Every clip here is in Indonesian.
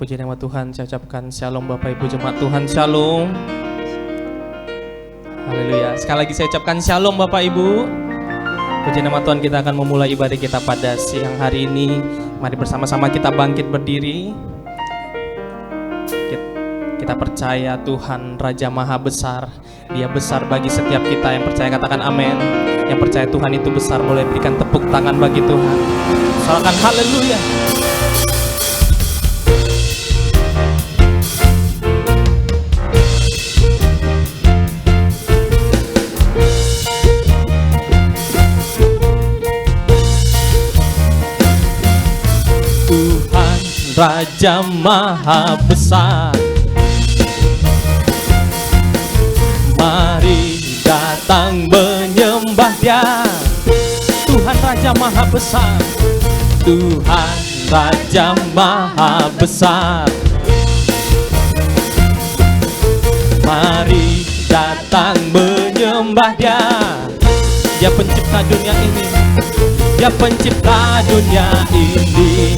Puji nama Tuhan, saya ucapkan shalom Bapak Ibu jemaat Tuhan, shalom. Haleluya. Sekali lagi saya ucapkan shalom Bapak Ibu. Puji nama Tuhan, kita akan memulai ibadah kita pada siang hari ini. Mari bersama-sama kita bangkit berdiri. Kita percaya Tuhan Raja Maha Besar. Dia besar bagi setiap kita yang percaya, katakan amin. Yang percaya Tuhan itu besar, boleh berikan tepuk tangan bagi Tuhan. Soalkan haleluya. Tuhan Raja Maha Besar, mari datang menyembah Dia. Tuhan Raja Maha Besar, Tuhan Raja Maha Besar, mari datang menyembah Dia. Dia pencipta dunia ini, Dia pencipta dunia ini,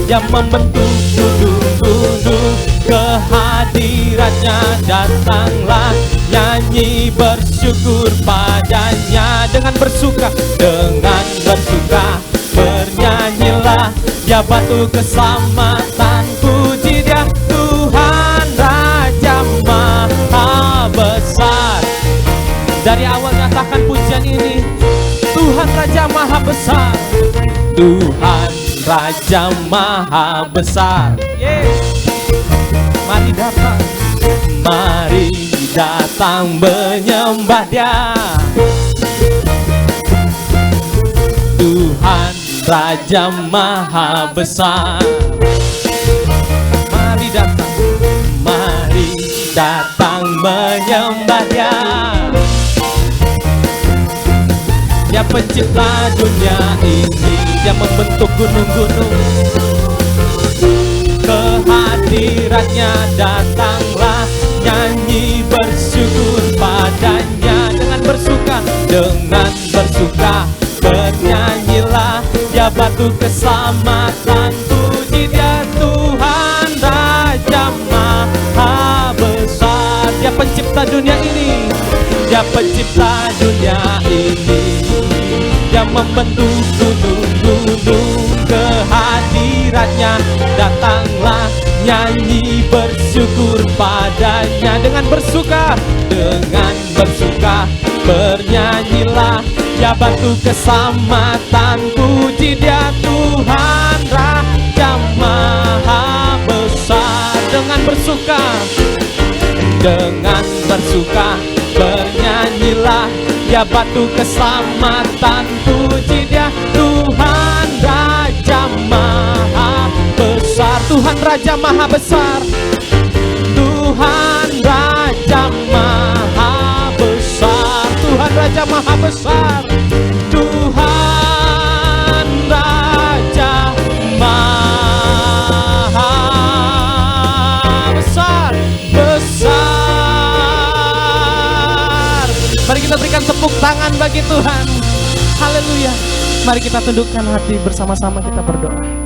Dia membentuk gunung-gunung. Kehadirannya datanglah, nyanyi bersyukur padanya. Dengan bersuka bernyanyilah. Dia batu keselamatan, puji Dia. Tuhan Raja Maha Besar. Dari awal nyatakan pujian ini, Tuhan Raja Maha Besar, Tuhan Raja Maha Besar. Mari datang menyembah Dia. Tuhan Raja Maha Besar. Mari datang menyembah Dia. Dia pencipta dunia ini, Dia membentuk gunung-gunung. Kehadirannya datanglah, nyanyi bersyukur padanya. Dengan bersuka bernyanyilah. Dia batu keselamatan, puji Dia. Tuhan Raja Maha Besar. Dia pencipta dunia ini, Dia pencipta dunia ini. Dia membentuk gunung-gunung. Kehadirannya datanglah, nyanyi bersyukur padanya. Dengan bersuka bernyanyilah. Dia batu keselamatan, puji Dia. Tuhan Raja Maha Besar. Dengan bersuka bernyanyilah. Dia batu keselamatan, puji Dia. Tuhan Raja Maha Besar. Tuhan Raja Maha Besar, Tuhan Raja Maha Besar, Tuhan Raja Maha Besar, Tuhan Raja Maha Besar. Mari kita berikan tepuk tangan bagi Tuhan. Haleluya. Mari kita tundukkan hati bersama-sama, kita berdoa.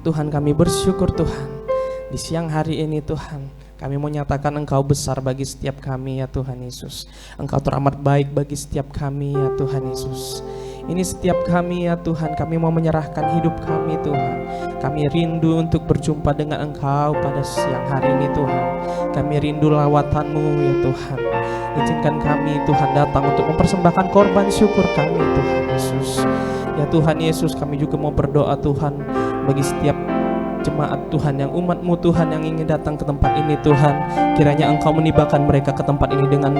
Tuhan, kami bersyukur Tuhan, di siang hari ini Tuhan, kami mau nyatakan Engkau besar bagi setiap kami ya Tuhan Yesus. Engkau teramat baik bagi setiap kami ya Tuhan Yesus. Ini setiap kami ya Tuhan, kami mau menyerahkan hidup kami Tuhan. Kami rindu untuk berjumpa dengan Engkau pada siang hari ini Tuhan. Kami rindu lawatan-Mu ya Tuhan. Izinkan kami Tuhan datang untuk mempersembahkan korban syukur kami Tuhan Yesus. Ya Tuhan Yesus, kami juga mau berdoa Tuhan bagi setiap jemaat Tuhan, yang umat-Mu Tuhan yang ingin datang ke tempat ini Tuhan. Kiranya Engkau menibakan mereka ke tempat ini dengan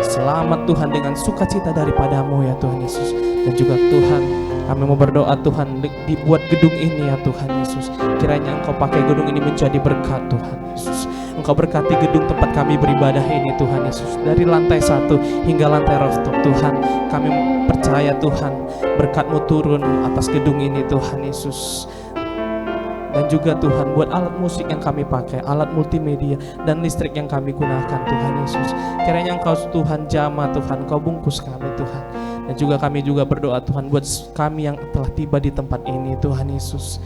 selamat Tuhan, dengan sukacita daripada-Mu ya Tuhan Yesus. Dan juga Tuhan, kami mau berdoa Tuhan, dibuat gedung ini ya Tuhan Yesus. Kiranya Engkau pakai gedung ini menjadi berkat Tuhan Yesus. Engkau berkati gedung tempat kami beribadah ini Tuhan Yesus. Dari lantai 1 hingga lantai rooftop Tuhan, kami percaya Tuhan, berkat-Mu turun atas gedung ini Tuhan Yesus. Dan juga Tuhan, buat alat musik yang kami pakai, alat multimedia dan listrik yang kami gunakan Tuhan Yesus. Kiranya Engkau Tuhan jamah Tuhan, Engkau bungkus kami Tuhan. Dan juga kami juga berdoa Tuhan buat kami yang telah tiba di tempat ini Tuhan Yesus.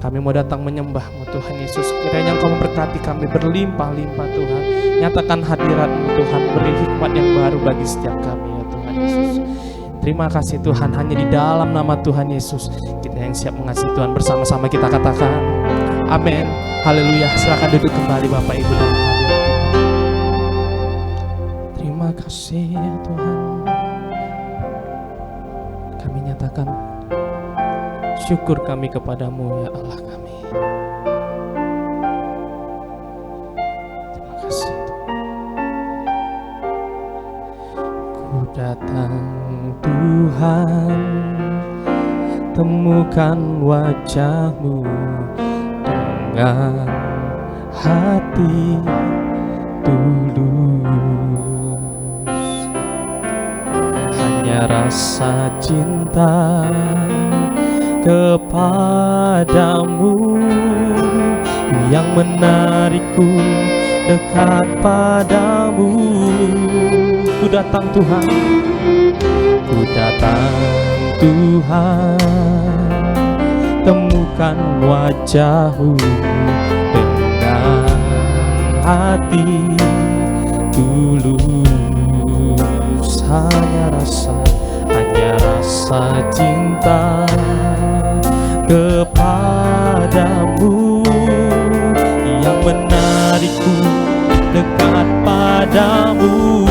Kami mau datang menyembah-Mu Tuhan Yesus. Kiranya Engkau memberkati kami berlimpah-limpah Tuhan. Nyatakan hadirat-Mu Tuhan, beri hikmat yang baru bagi setiap kami ya Tuhan Yesus. Terima kasih Tuhan, hanya di dalam nama Tuhan Yesus kita yang siap mengasihi Tuhan. Bersama-sama kita katakan amin. Haleluya. Silakan duduk kembali Bapak Ibu dan hadirin. Terima kasih ya Tuhan. Kami nyatakan syukur kami kepadamu ya Allah kami. Terima kasih Tuhan. Ku datang Tuhan, temukan wajah-Mu dengan hati tulus. Hanya rasa cinta kepadamu yang menarikku dekat padamu. Ku datang Tuhan, ku datang Tuhan, temukan wajah-Mu dengan hati tulus. Hanya rasa cinta kepadamu yang menarikku dekat padamu.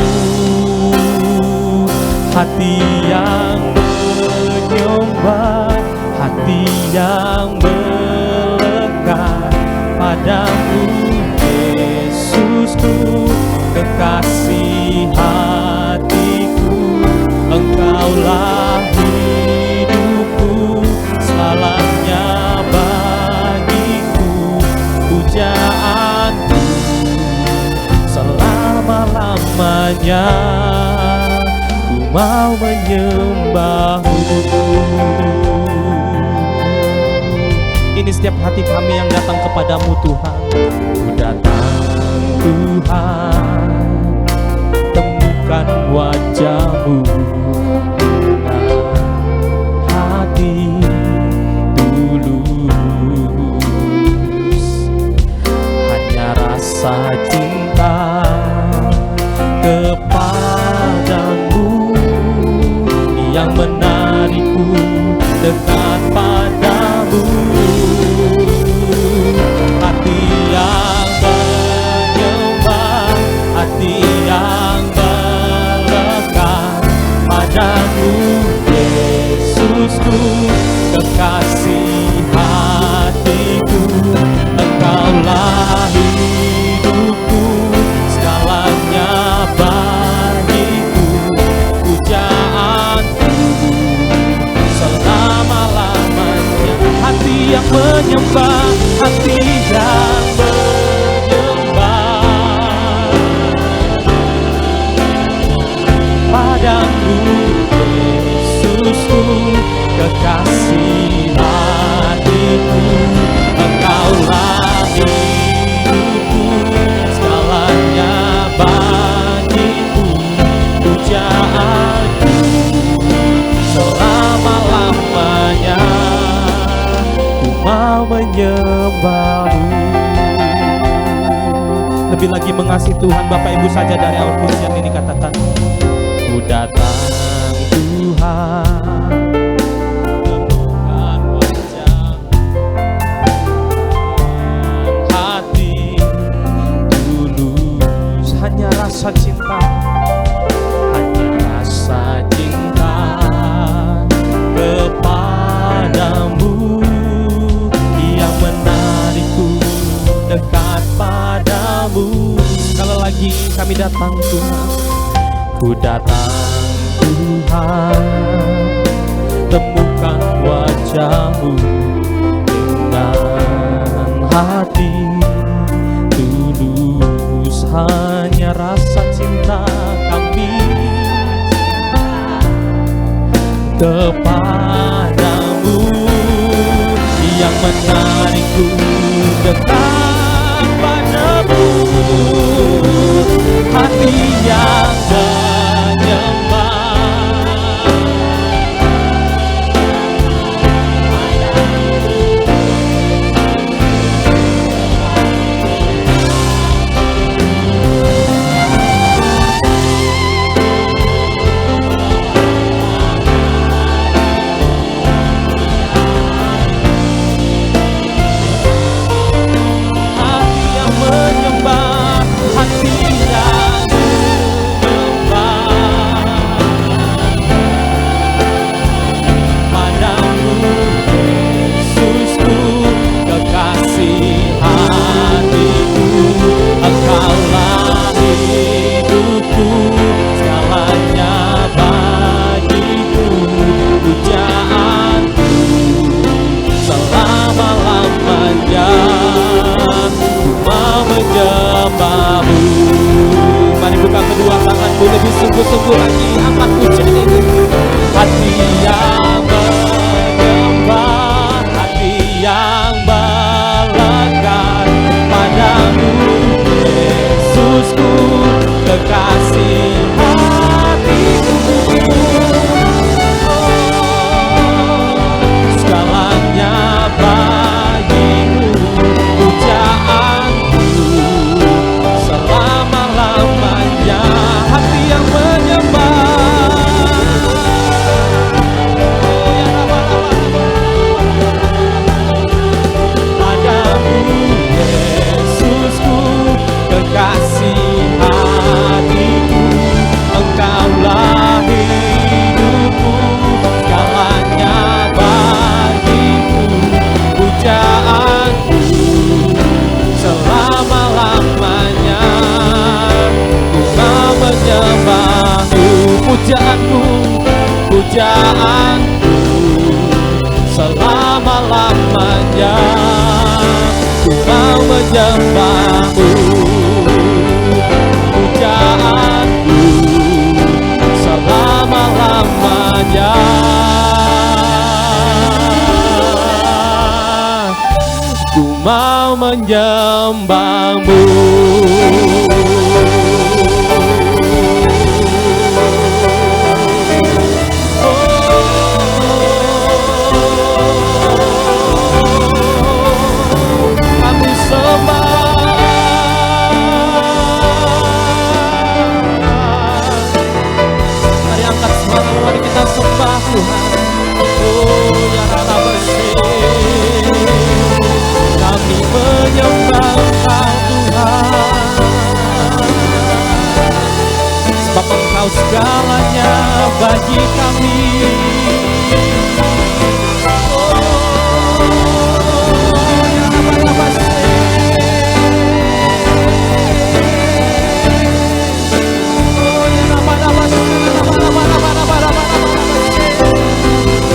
Hati yang menyembah, hati yang melekat padamu Yesusku, kekasih hatiku. Engkaulah hidupku, selamanya bagiku, pujaanku selama-lamanya. Ku mau menyembah-Mu. Ini setiap hati kami yang datang kepadamu Tuhan. Ku datang Tuhan, temukan wajah-Mu dengan hati tulus. Hanya rasa cinta kepadamu yang menarikku dekat padamu. Hati yang menyembah, hati yang melekat padamu Yesusku, kekasih hatiku. Engkaulah hidupku, segalanya bagiku, pujaanku selama-lamanya. Hati yang menyembah, hati yang menyembah padamu Yesusku, kekasih hatiku. Engkaulah hidupku, segalanya bagiku, pujaanku selama-lamanya. Ku mau menyembah-Mu. Lebih lagi mengasihi Tuhan. Bapak Ibu saja dari awal pujian ini katakan, ku datang Tuhan, temukan wajah-Mu, hati tulus. Hanya rasa cinta, hanya rasa cinta kepadamu yang menarikku dekat padamu. Sekali lagi kami datang Tuhan. Ku datang Tuhan, temukan wajah-Mu dengan hati tulus. Hanya rasa cinta kami kepadamu yang menarikku dekat padamu. Hati yang menyembah, selama-lamanya. Ku mau menyembah-Mu, pujaanku selama-lamanya. Ku mau menyembah-Mu. Kami sembah. Mari angkat suara, mari kita sembah Tuhan. Oh ya Rara bersih, kami menyembah Engkau Tuhan, sebab Engkau segalanya bagi kami.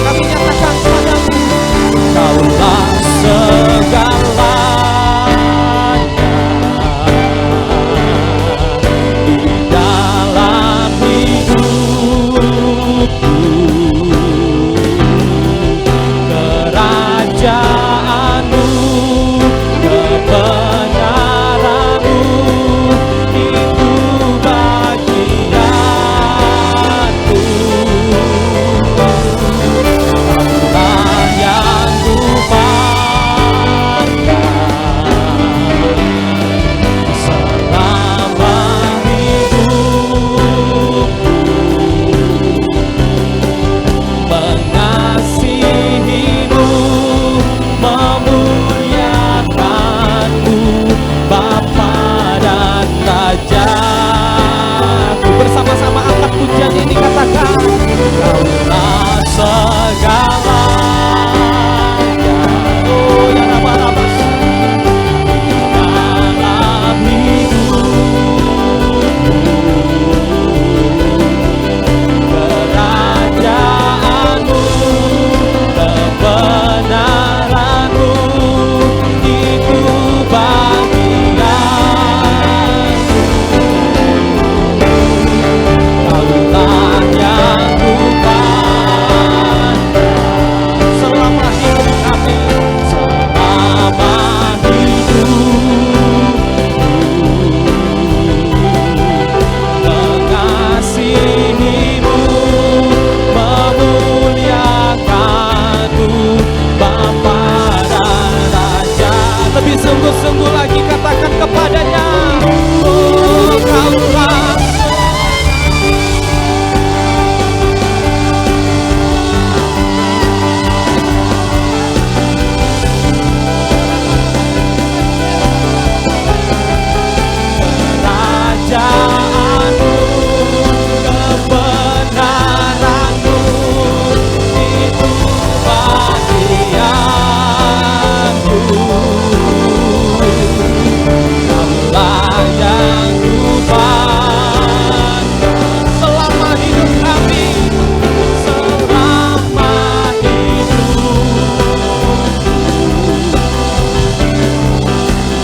Kami nyatakan padamu, Kaulah segalanya di dalam hidupku. Kerajaanmu, kebenaranmu, itu bagianku. Kaulah yang kupandang selama hidupku, mengasihimu, memuliakanmu, Bapa dan Raja. Bersama-sama angkat pujian ini, katakan, Kaulah segalanya. Oh ya Raba-Raba, dalam hidupku, kerajaanmu, kebenaranmu, itu bagianku. Kaulah yang kupandang selama hidup kami, selama hidupku, mengasihimu, memuliakanmu, Bapa dan Raja. Lebih sungguh-sungguh lagi katakan kepadanya, oh Kaulah kerajaanmu, kebenaranmu, itu bagianku. Kaulah yang kupandang selama hidup kami, selama hidupku,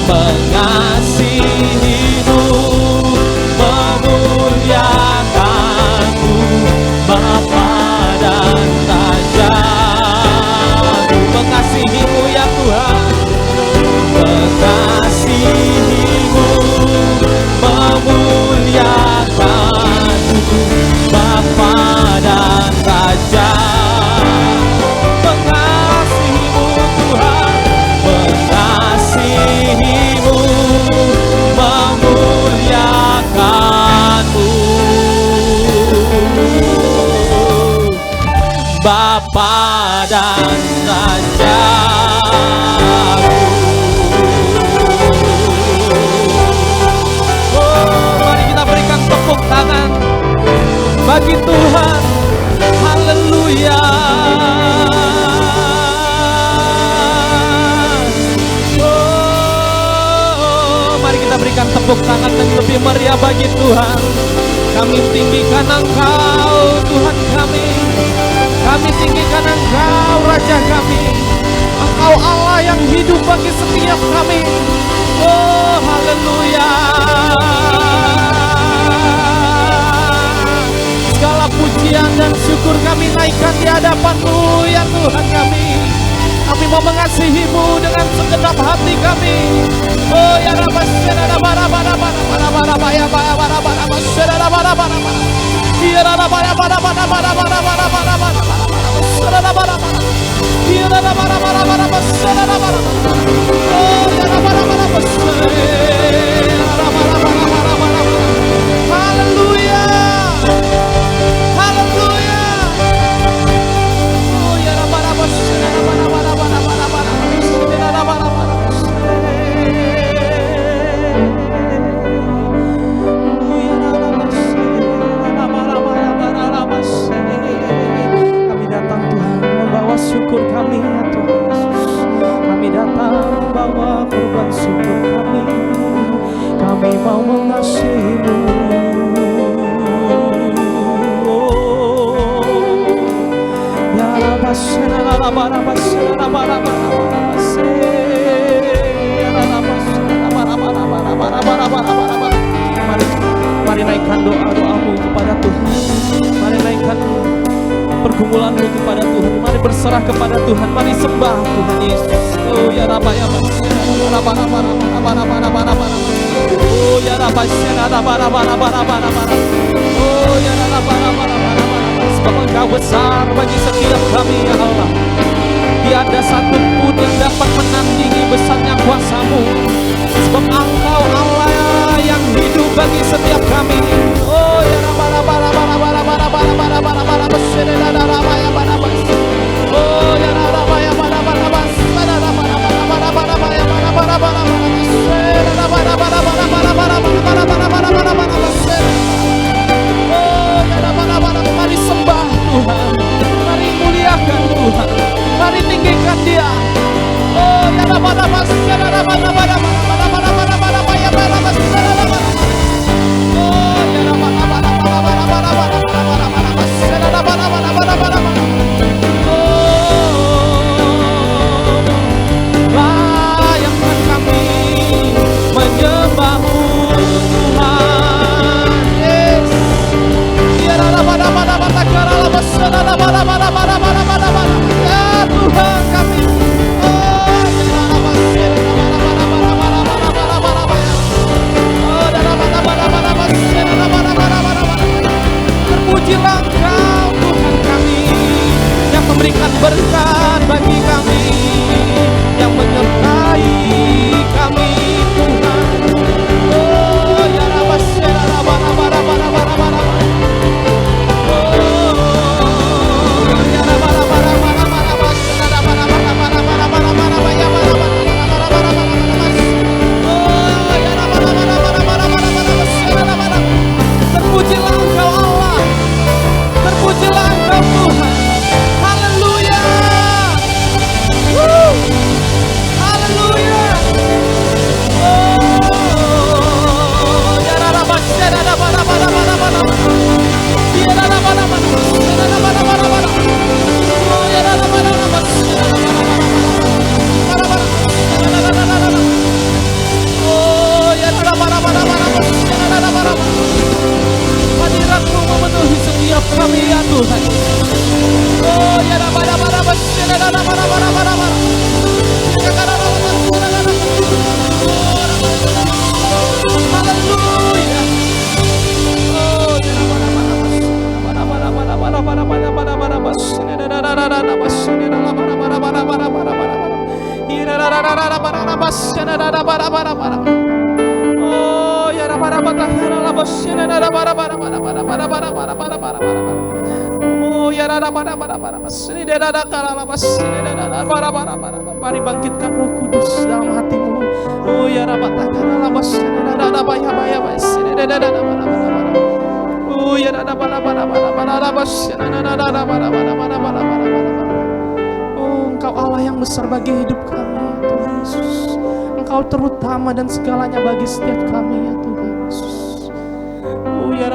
mengasihimu, memuliakanmu, Bapa dan Raja. Mengasihimu ya Tuhan, mengasihimu, memuliakanmu, Bapa dan Raja. Mengasihimu Tuhan, mengasihimu, memuliakanmu, Bapa dan Raja. Oh, mari kita berikan tepuk tangan bagi Tuhan. Haleluya. Oh, mari kita berikan tepuk tangan yang lebih meriah bagi Tuhan. Kami tinggikan Engkau Tuhan kami. Kami tinggikan Engkau Raja kami. bagi setiap kami. Oh haleluya. Segala pujian dan syukur kami naikkan di hadapan-Mu ya Tuhan kami. Kami mau mengasihi-Mu dengan segenap hati kami. Oh ya haleluya. Haleluya. Oh ya kami datang Tuhan membawa syukur kami ya Tuhan Yesus. Kami datang membawa korban syukur kami. Kami mau mengasihi-Mu. Mari naikkan doa-doamu kepada Tuhan. Mari naikkan pergumulanmu kepada Tuhan. Mari berserah kepada Tuhan. Mari sembah Tuhan Yesus. Oh ya Rabba ya Rabba. Oh ya Rabba oh ya Rabba. Sebab Engkau besar bagi setiap kami ya Allah. Tiada satu pun yang dapat menandingi besarnya kuasa-Mu. Sebab Engkau Allah yang hidup bagi setiap kami. Oh ya Rabba. Oh ya mari sembah Tuhan, mari muliakan Tuhan, mari tinggikan Dia. Oh ya layakkan kami menyembah-Mu Tuhan. Yes. Ya Tuhan kami. Terpujilah Engkau Tuhan kami yang memberikan berkat bagi kami, yang menyertai kami Tuhan. Oh ya Rabba terpujilah Engkau Allah, terpujilah Engkau Tuhan. Haleluya. Haleluya. Oh ya Rabba hadirat-Mu memenuhi setiap kami ya Tuhan. Oh ya haleluya. Oh ya mari bangkitkan Roh Kudus dalam hatimu. Oh ya Engkau Allah yang besar bagi hidup kami Tuhan Yesus. Engkau terutama dan segalanya bagi setiap kami ya Tuhan Yesus. Oh ya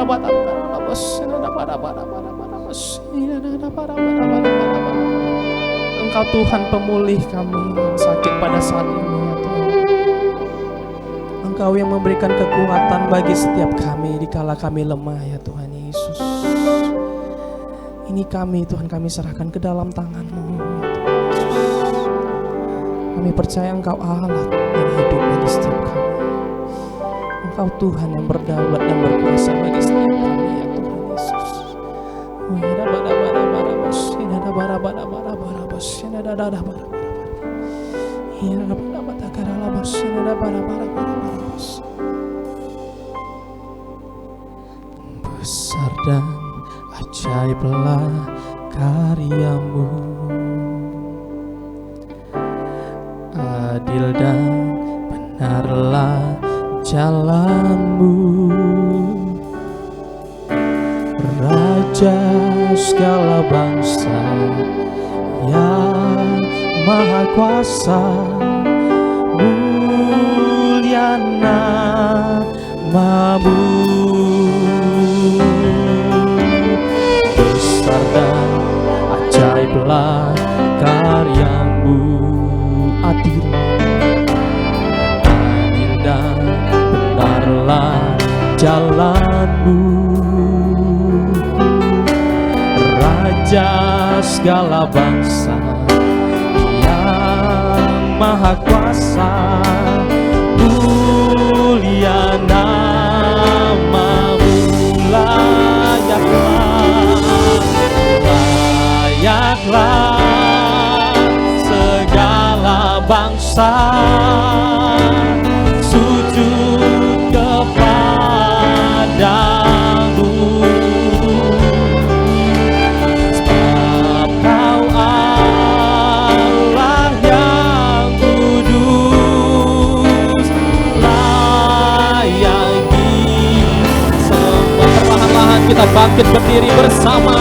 Engkau Tuhan pemulih kami yang sakit pada saat ini ya Tuhan. Engkau yang memberikan kekuatan bagi setiap kami dikala kami lemah ya Tuhan Yesus. Ini kami Tuhan, kami serahkan ke dalam tangan-Mu ya Tuhan Yesus. Kami percaya Engkau Allah yang hidup bagi setiap kami. Engkau Tuhan yang berdaulat dan berkuasa bagi setiap kami ya Tuhan Yesus. Besar dan ajaiblah karya-Mu, adil dan benarlah jalan-Mu, Raja segala bangsa yang Maha Kuasa, mulia nama-Mu. Besar dan ajaiblah karya-Mu, adil dan benarlah jalan-Mu, Raja segala bangsa yang Maha Kuasa, mulia nama-Mu. Layaklah segala bangsa sujud kepadamu, sebab Kau Allah yang kudus, layak disembah. Perlahan-lahan kita bangkit berdiri bersama.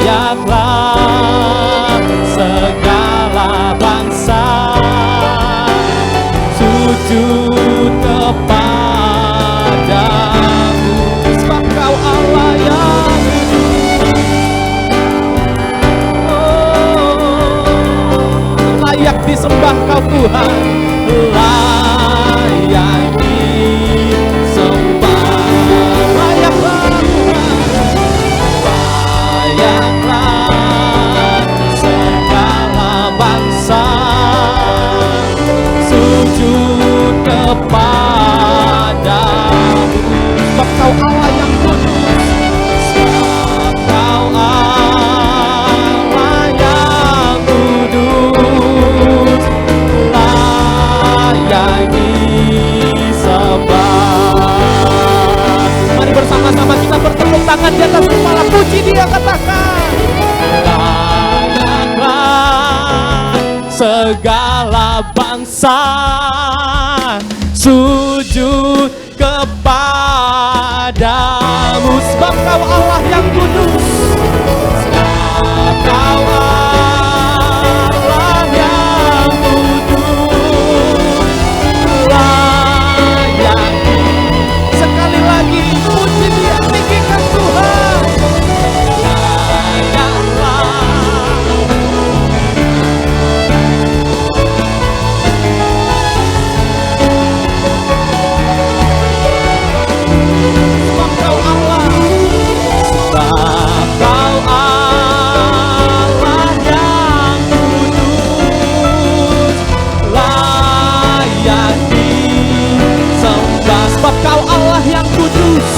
Layaklah segala bangsa sujud kepadamu, sebab Kau Allah yang layak disembah. Kau Tuhan layak disembah. Layaklah segala bangsa sujud kepadamu, sebab Kau Allah yang kudus, sebab Kau Allah yang kudus, layak disembah. Mari bersama-sama kita bertepuk tangan di atas kepala, puji Dia, katakan layaklah segala bangsa sujud kepadamu, sebab Kau Allah yang kudus, sebab Kau Allah yang kudus, layak. Sekali lagi puji Dia, tinggikan Tuhan. Sebab Kau Allah yang kudus, sebab Kau Allah yang kudus, layak disembah. Sebab Kau Allah yang kudus,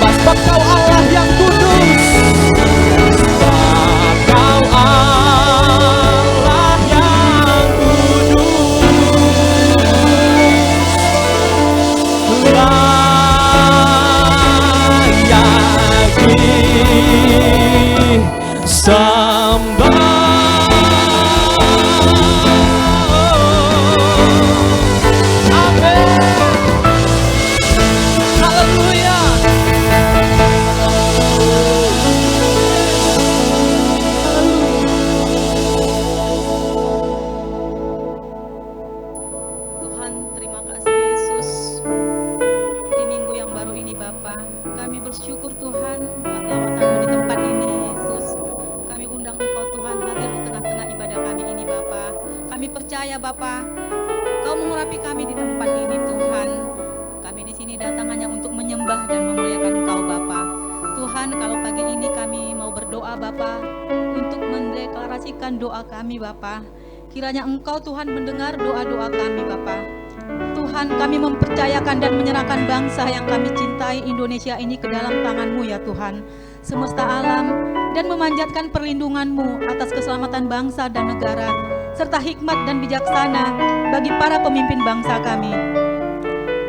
sebab Kau Allah yang kudus, sembah. Amin. Haleluya. Tuhan, terima kasih Yesus. Kami bersyukur Tuhan buat lawatan-Mu di tempat ini, Yesus. Kami undang Engkau Tuhan hadir di tengah-tengah ibadah kami ini, Bapa. Kami percaya Bapa, Kau mengurapi kami di tempat ini, Tuhan. Kami di sini datang hanya untuk menyembah dan memuliakan Engkau, Bapa. Tuhan, kalau pagi ini kami mau berdoa, Bapa, untuk mendeklarasikan doa kami, Bapa. Kiranya Engkau, Tuhan, mendengar doa-doa kami, Bapa. Tuhan, kami mempercayakan dan menyerahkan bangsa yang kami cintai Indonesia ini ke dalam tangan-Mu ya Tuhan, semesta alam, dan memanjatkan perlindungan-Mu atas keselamatan bangsa dan negara, serta hikmat dan bijaksana bagi para pemimpin bangsa kami.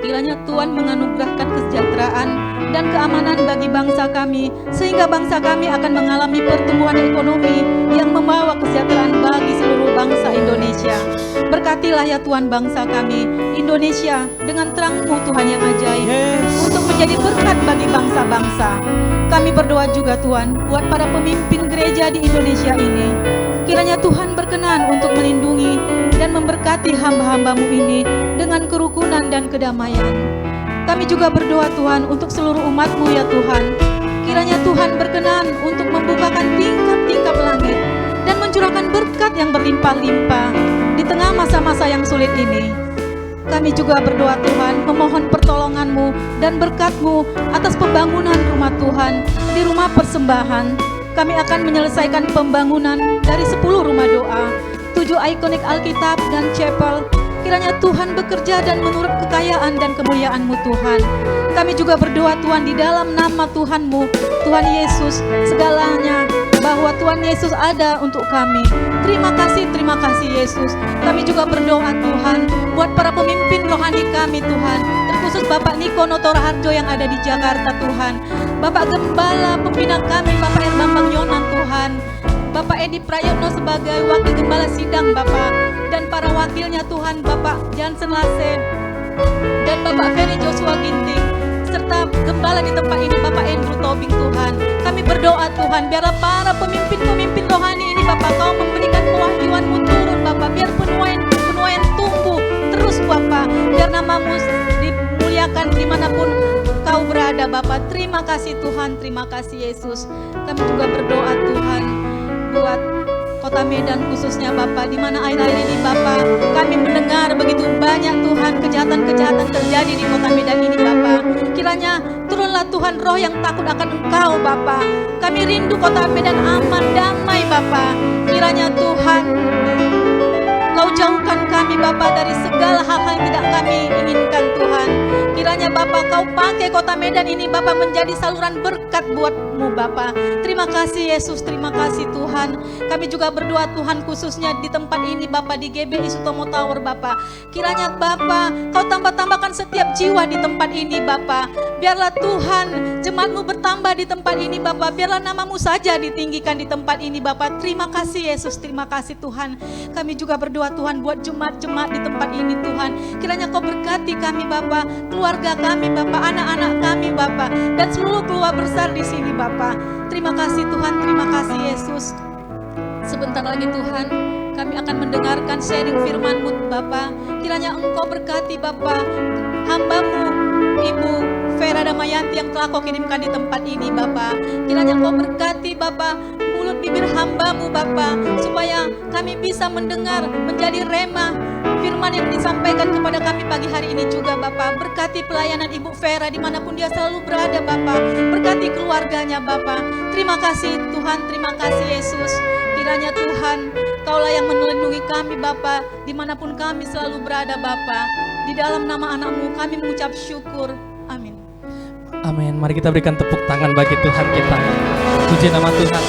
Kiranya Tuhan menganugerahkan kesejahteraan dan keamanan bagi bangsa kami, sehingga bangsa kami akan mengalami pertumbuhan ekonomi yang membawa kesejahteraan bagi seluruh bangsa Indonesia. Berkatilah ya Tuhan bangsa kami, Indonesia, dengan terang-Mu Tuhan yang ajaib, untuk menjadi berkat bagi bangsa-bangsa. Kami berdoa juga Tuhan, buat para pemimpin gereja di Indonesia ini. Kiranya Tuhan berkenan untuk melindungi dan memberkati hamba-hamba-Mu ini dengan kerukunan dan kedamaian. Kami juga berdoa Tuhan untuk seluruh umat-Mu ya Tuhan. Kiranya Tuhan berkenan untuk membukakan tingkap-tingkap langit dan mencurahkan berkat yang berlimpah-limpah di tengah masa-masa yang sulit ini. Kami juga berdoa Tuhan, memohon pertolongan-Mu dan berkat-Mu atas pembangunan rumah Tuhan di rumah persembahan. Kami akan menyelesaikan pembangunan dari 10 rumah doa, 7 ikonik Alkitab dan chapel. Kiranya Tuhan bekerja dan menurut kekayaan dan kemuliaan-Mu Tuhan. Kami juga berdoa Tuhan di dalam nama Tuhan-Mu, Tuhan Yesus, segalanya, bahwa Tuhan Yesus ada untuk kami. Terima kasih Yesus. Kami juga berdoa Tuhan buat para pemimpin rohani kami Tuhan, terkhusus Bapak Niko Noto Raharjo yang ada di Jakarta Tuhan, Bapak Gembala pembina kami Bapak Bambang Yonan Tuhan, Bapak Edi Prayotno sebagai Wakil Gembala Sidang Bapak, dan para wakilnya Tuhan Bapak Jansen Lase dan Bapak Ferry Joshua Ginting, serta gembala di tempat ini Bapak Andrew Tobing Tuhan. Kami berdoa Tuhan, biarlah para pemimpin-pemimpin rohani ini Bapak, Kau memberikan kewahyuan-Mu turun Bapak, biar penuaian tumbuh terus Bapak, biar nama-Mu dimuliakan dimanapun Kau berada Bapak. Terima kasih Tuhan, terima kasih Yesus. Kami juga berdoa Tuhan buat Kota Medan khususnya Bapak, di mana akhir-akhir ini Bapak, kami mendengar begitu banyak Tuhan kejahatan-kejahatan terjadi di Kota Medan ini Bapak. Kiranya turunlah Tuhan roh yang takut akan Engkau Bapak. Kami rindu Kota Medan aman, damai Bapak. Kiranya Tuhan Kau jauhkan kami Bapak dari segala hal-hal yang tidak kami inginkan Tuhan. Kiranya Bapak Kau pakai Kota Medan ini Bapak menjadi saluran berkat buat-Mu Bapak. Terima kasih Yesus, terima kasih Tuhan. Kami juga berdoa Tuhan khususnya di tempat ini Bapak, di GBI Sutomo Tower Bapak. Kiranya Bapak Kau tambah-tambahkan setiap jiwa di tempat ini Bapak. Biarlah Tuhan jemaat-Mu bertambah di tempat ini Bapak. Biarlah nama-Mu saja ditinggikan di tempat ini Bapak. Terima kasih Yesus, terima kasih Tuhan. Kami juga berdoa Tuhan buat jemaat-jemaat di tempat ini Tuhan. Kiranya Kau berkati kami Bapak, keluarga kami Bapak, anak-anak kami Bapak, dan seluruh keluarga besar di sini Bapak. Terima kasih Tuhan, terima kasih Yesus. Sebentar lagi Tuhan, kami akan mendengarkan sharing firman-Mu Bapak. Kiranya Engkau berkati Bapak hamba-Mu Ibu Vera Damayanti yang telah Kau kirimkan di tempat ini Bapak. Kiranya Kau berkati Bapak mulut bibir hamba-Mu Bapak, supaya kami bisa mendengar menjadi rema firman yang disampaikan kepada kami pagi hari ini juga Bapak. Berkati pelayanan Ibu Vera dimanapun dia selalu berada Bapak. Berkati keluarganya Bapak. Terima kasih Tuhan, terima kasih Yesus. Kiranya Tuhan Kaulah yang melindungi kami Bapak, dimanapun kami selalu berada Bapak. Di dalam nama anak-Mu kami mengucap syukur. Amin. Amin. Mari kita berikan tepuk tangan bagi Tuhan kita. Puji nama Tuhan.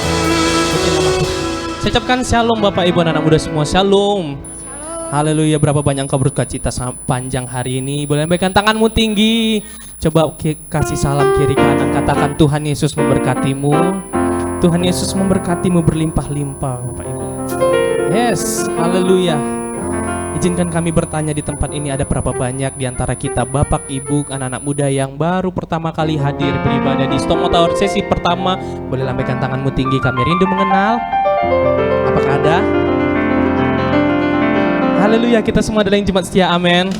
Puji nama Tuhan. Saya ucapkan shalom Bapak Ibu anak muda semua. Shalom. Haleluya. Berapa banyak Kau bersuka-cita panjang hari ini. Boleh lambaikan tanganmu tinggi. Coba kasih salam kiri kanan. Katakan Tuhan Yesus memberkatimu. Tuhan Yesus memberkatimu berlimpah-limpah Bapak Ibu. Yes. Haleluya. Izinkan kami bertanya di tempat ini, ada berapa banyak di antara kita Bapak, Ibu, anak-anak muda yang baru pertama kali hadir beribadah di Sutomo Tower sesi pertama? Boleh lambaikan tanganmu tinggi, kami rindu mengenal. Apakah ada? Haleluya, kita semua adalah yang jemaat setia, amin.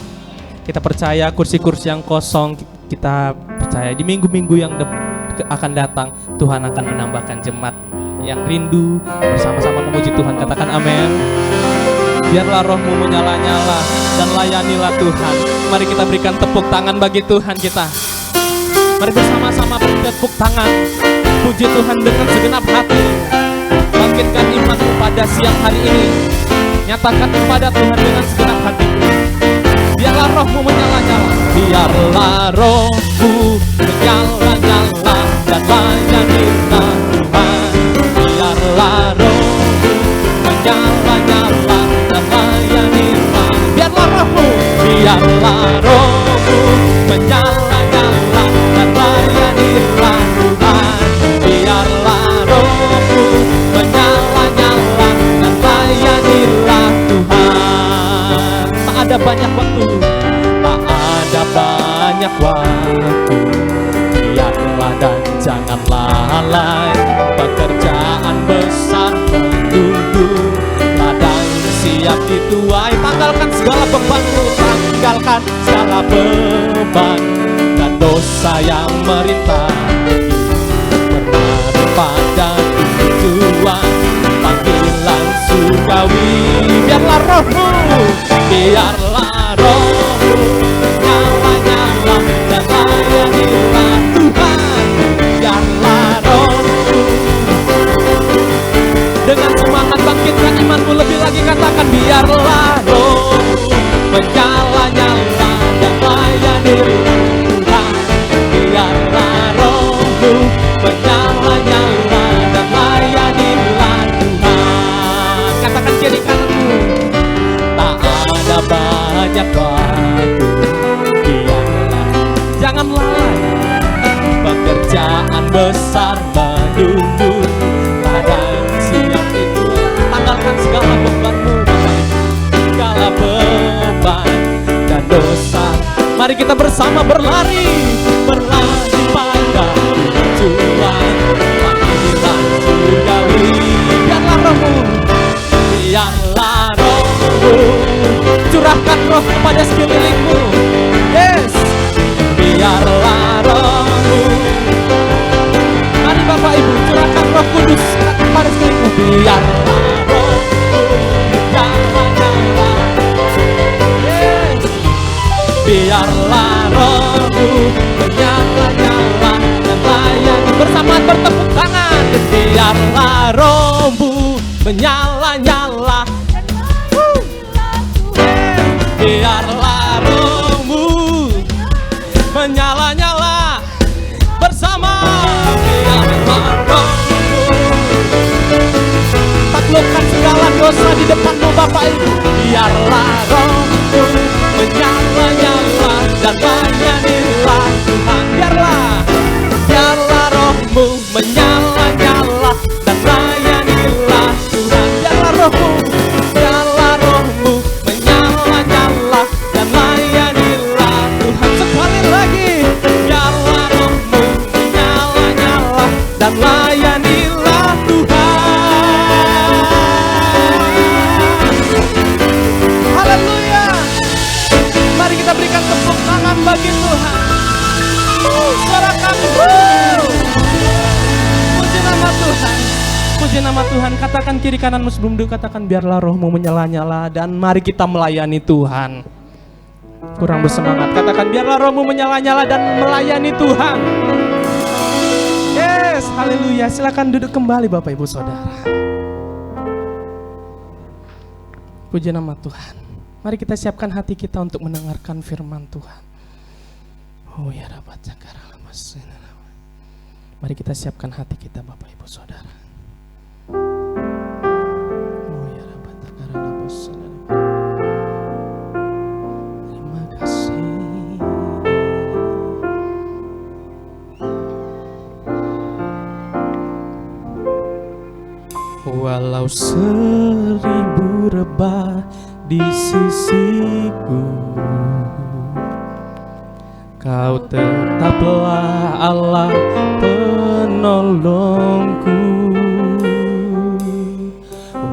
Kita percaya kursi-kursi yang kosong, kita percaya di minggu-minggu yang akan datang, Tuhan akan menambahkan jemaat yang rindu bersama-sama memuji Tuhan. Katakan amin. Biarlah rohmu menyala-nyala dan layanilah Tuhan. Mari kita berikan tepuk tangan bagi Tuhan kita. Mari bersama-sama bertepuk tangan, puji Tuhan dengan segenap hati. Bangkitkan imanmu pada siang hari ini. Nyatakan kepada Tuhan dengan segenap hatiku. Biarlah rohmu menyala-nyala. Biarlah rohmu menyala-nyala dan layanilah Tuhan. Biarlah rohmu menyala-nyala dan layanilah. Biarlah rohmu menyala-nyala dan layanilah Tuhan. Biarlah rohmu menyala-nyala dan layanilah Tuhan. Tak ada banyak waktu, tak ada banyak waktu. Biarlah dan jangan lalai, pekerjaan besar menunggu. Ladang siap dituai, tanggalkan segala bebanmu, tanggalkan segala beban dan dosa yang merintangi. Berlari pada tujuan, panggilan surgawi. Biarlah rohmu nyala-nyala dan layanilah Tuhan. Biarlah rohmu dengan semangat bangkitkan imanmu lebih lagi, katakan biarlah rohmu menyala-nyala dan layanilah Tuhan. Biarlah rohmu menyala-nyala dan layanilah Tuhan. Katakan kiri kananmu, tak ada banyak waktu. Biarlah jangan lalai, pekerjaan besar menunggu. Ladang siap itu, tanggalkan segala bebanmu, segala beban dan dosa. Mari kita bersama berlari pada tujuan, panggilan surgawi. Biarlah rohmu, curahkan roh kepada sekelilingmu. Yes, biarlah rohmu. Mari Bapak Ibu, curahkan roh kudus kepada sekelilingmu. Biarlah rohmu menyala-nyala. Yes, biarlah rohmu menyala-nyala dan layani. Bersama bertepuk tangan. Biarlah rohmu menyala-nyala. Biarlah rohmu menyala-nyala bersama. Biarlah rohmu taklukkan segala dosa di depanmu Bapak Ibu. Biarlah rohmu menyala-nyala dan layanilah Tuhan. Biarlah rohmu menyala-nyala dan layanilah Tuhan. Biarlah rohmu menyala-nyala dan layanilah Tuhan. Sekali lagi, biarlah rohmu menyala-nyala dan layanilah Tuhan. Haleluya. Mari kita berikan tepuk tangan bagi Tuhan. Suara kami, puji nama Tuhan. Puji nama Tuhan. Katakan kiri kananmu sebelum duduk, katakan biarlah rohmu menyala-nyala dan mari kita melayani Tuhan. Kurang bersemangat, katakan biarlah rohmu menyala-nyala dan melayani Tuhan. Yes, haleluya. Silakan duduk kembali Bapak Ibu Saudara. Puji nama Tuhan. Mari kita siapkan hati kita untuk mendengarkan firman Tuhan. Oh ya Rabbah Cakara. Mari kita siapkan hati kita Bapak Ibu Saudara. Oh ya Rabbah Cakara. Terima kasih. Walau 1000 rebah di sisiku, Kau tetaplah Allah penolongku.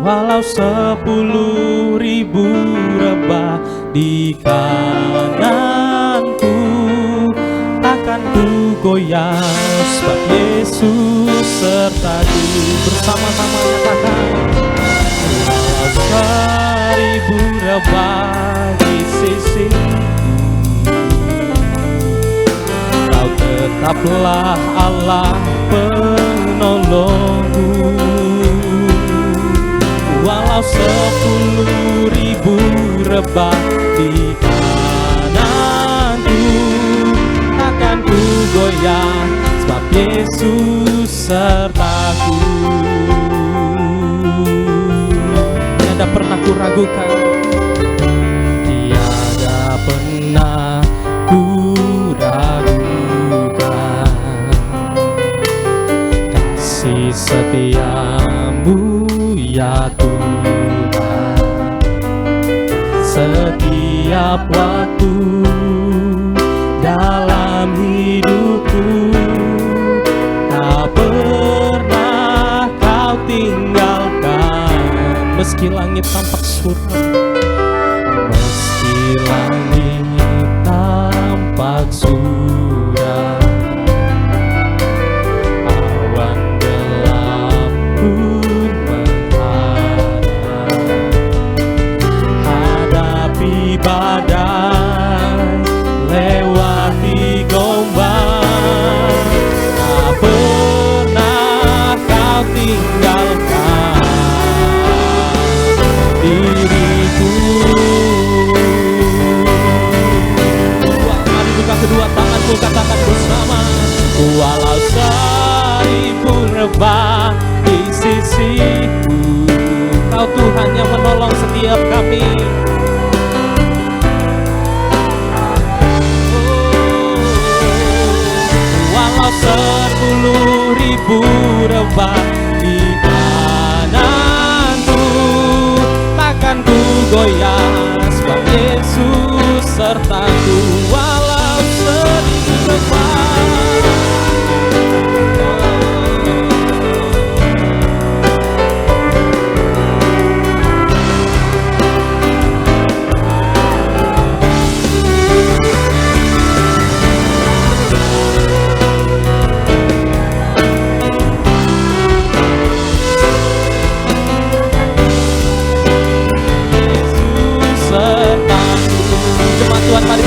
Walau 10.000 rebah di kananku, takkan ku goyah, sebab Yesus sertaku. Bersama-sama katakan, walau seribu rebah di sisi, Kau tetaplah Allah penolongku. Walau 10.000 rebah di kananku, takkan ku goyah, sebab Yesus sertaku. Tiada pernah ku ragukan, tiada pernah ku ragukan kasih setiamu ya Tuhan. Setiap waktu dalam hidupku, tak pernah Kau tinggalkan. Meski langit tampak suram, meski langit tampak suram, awan gelap pun menghadap, hadapi badai, lewati gombang, tak pernah Kau tinggalkan diriku. Mari buka kedua tanganku, katakan bersama, walau 1000 rebah di sisiku, Kau Tuhan yang menolong setiap kami. Walau 10.000 rebah di kananku, takkan ku goyah, sebab Yesus sertaku. Walau 1000 rebah, Tuhan, mari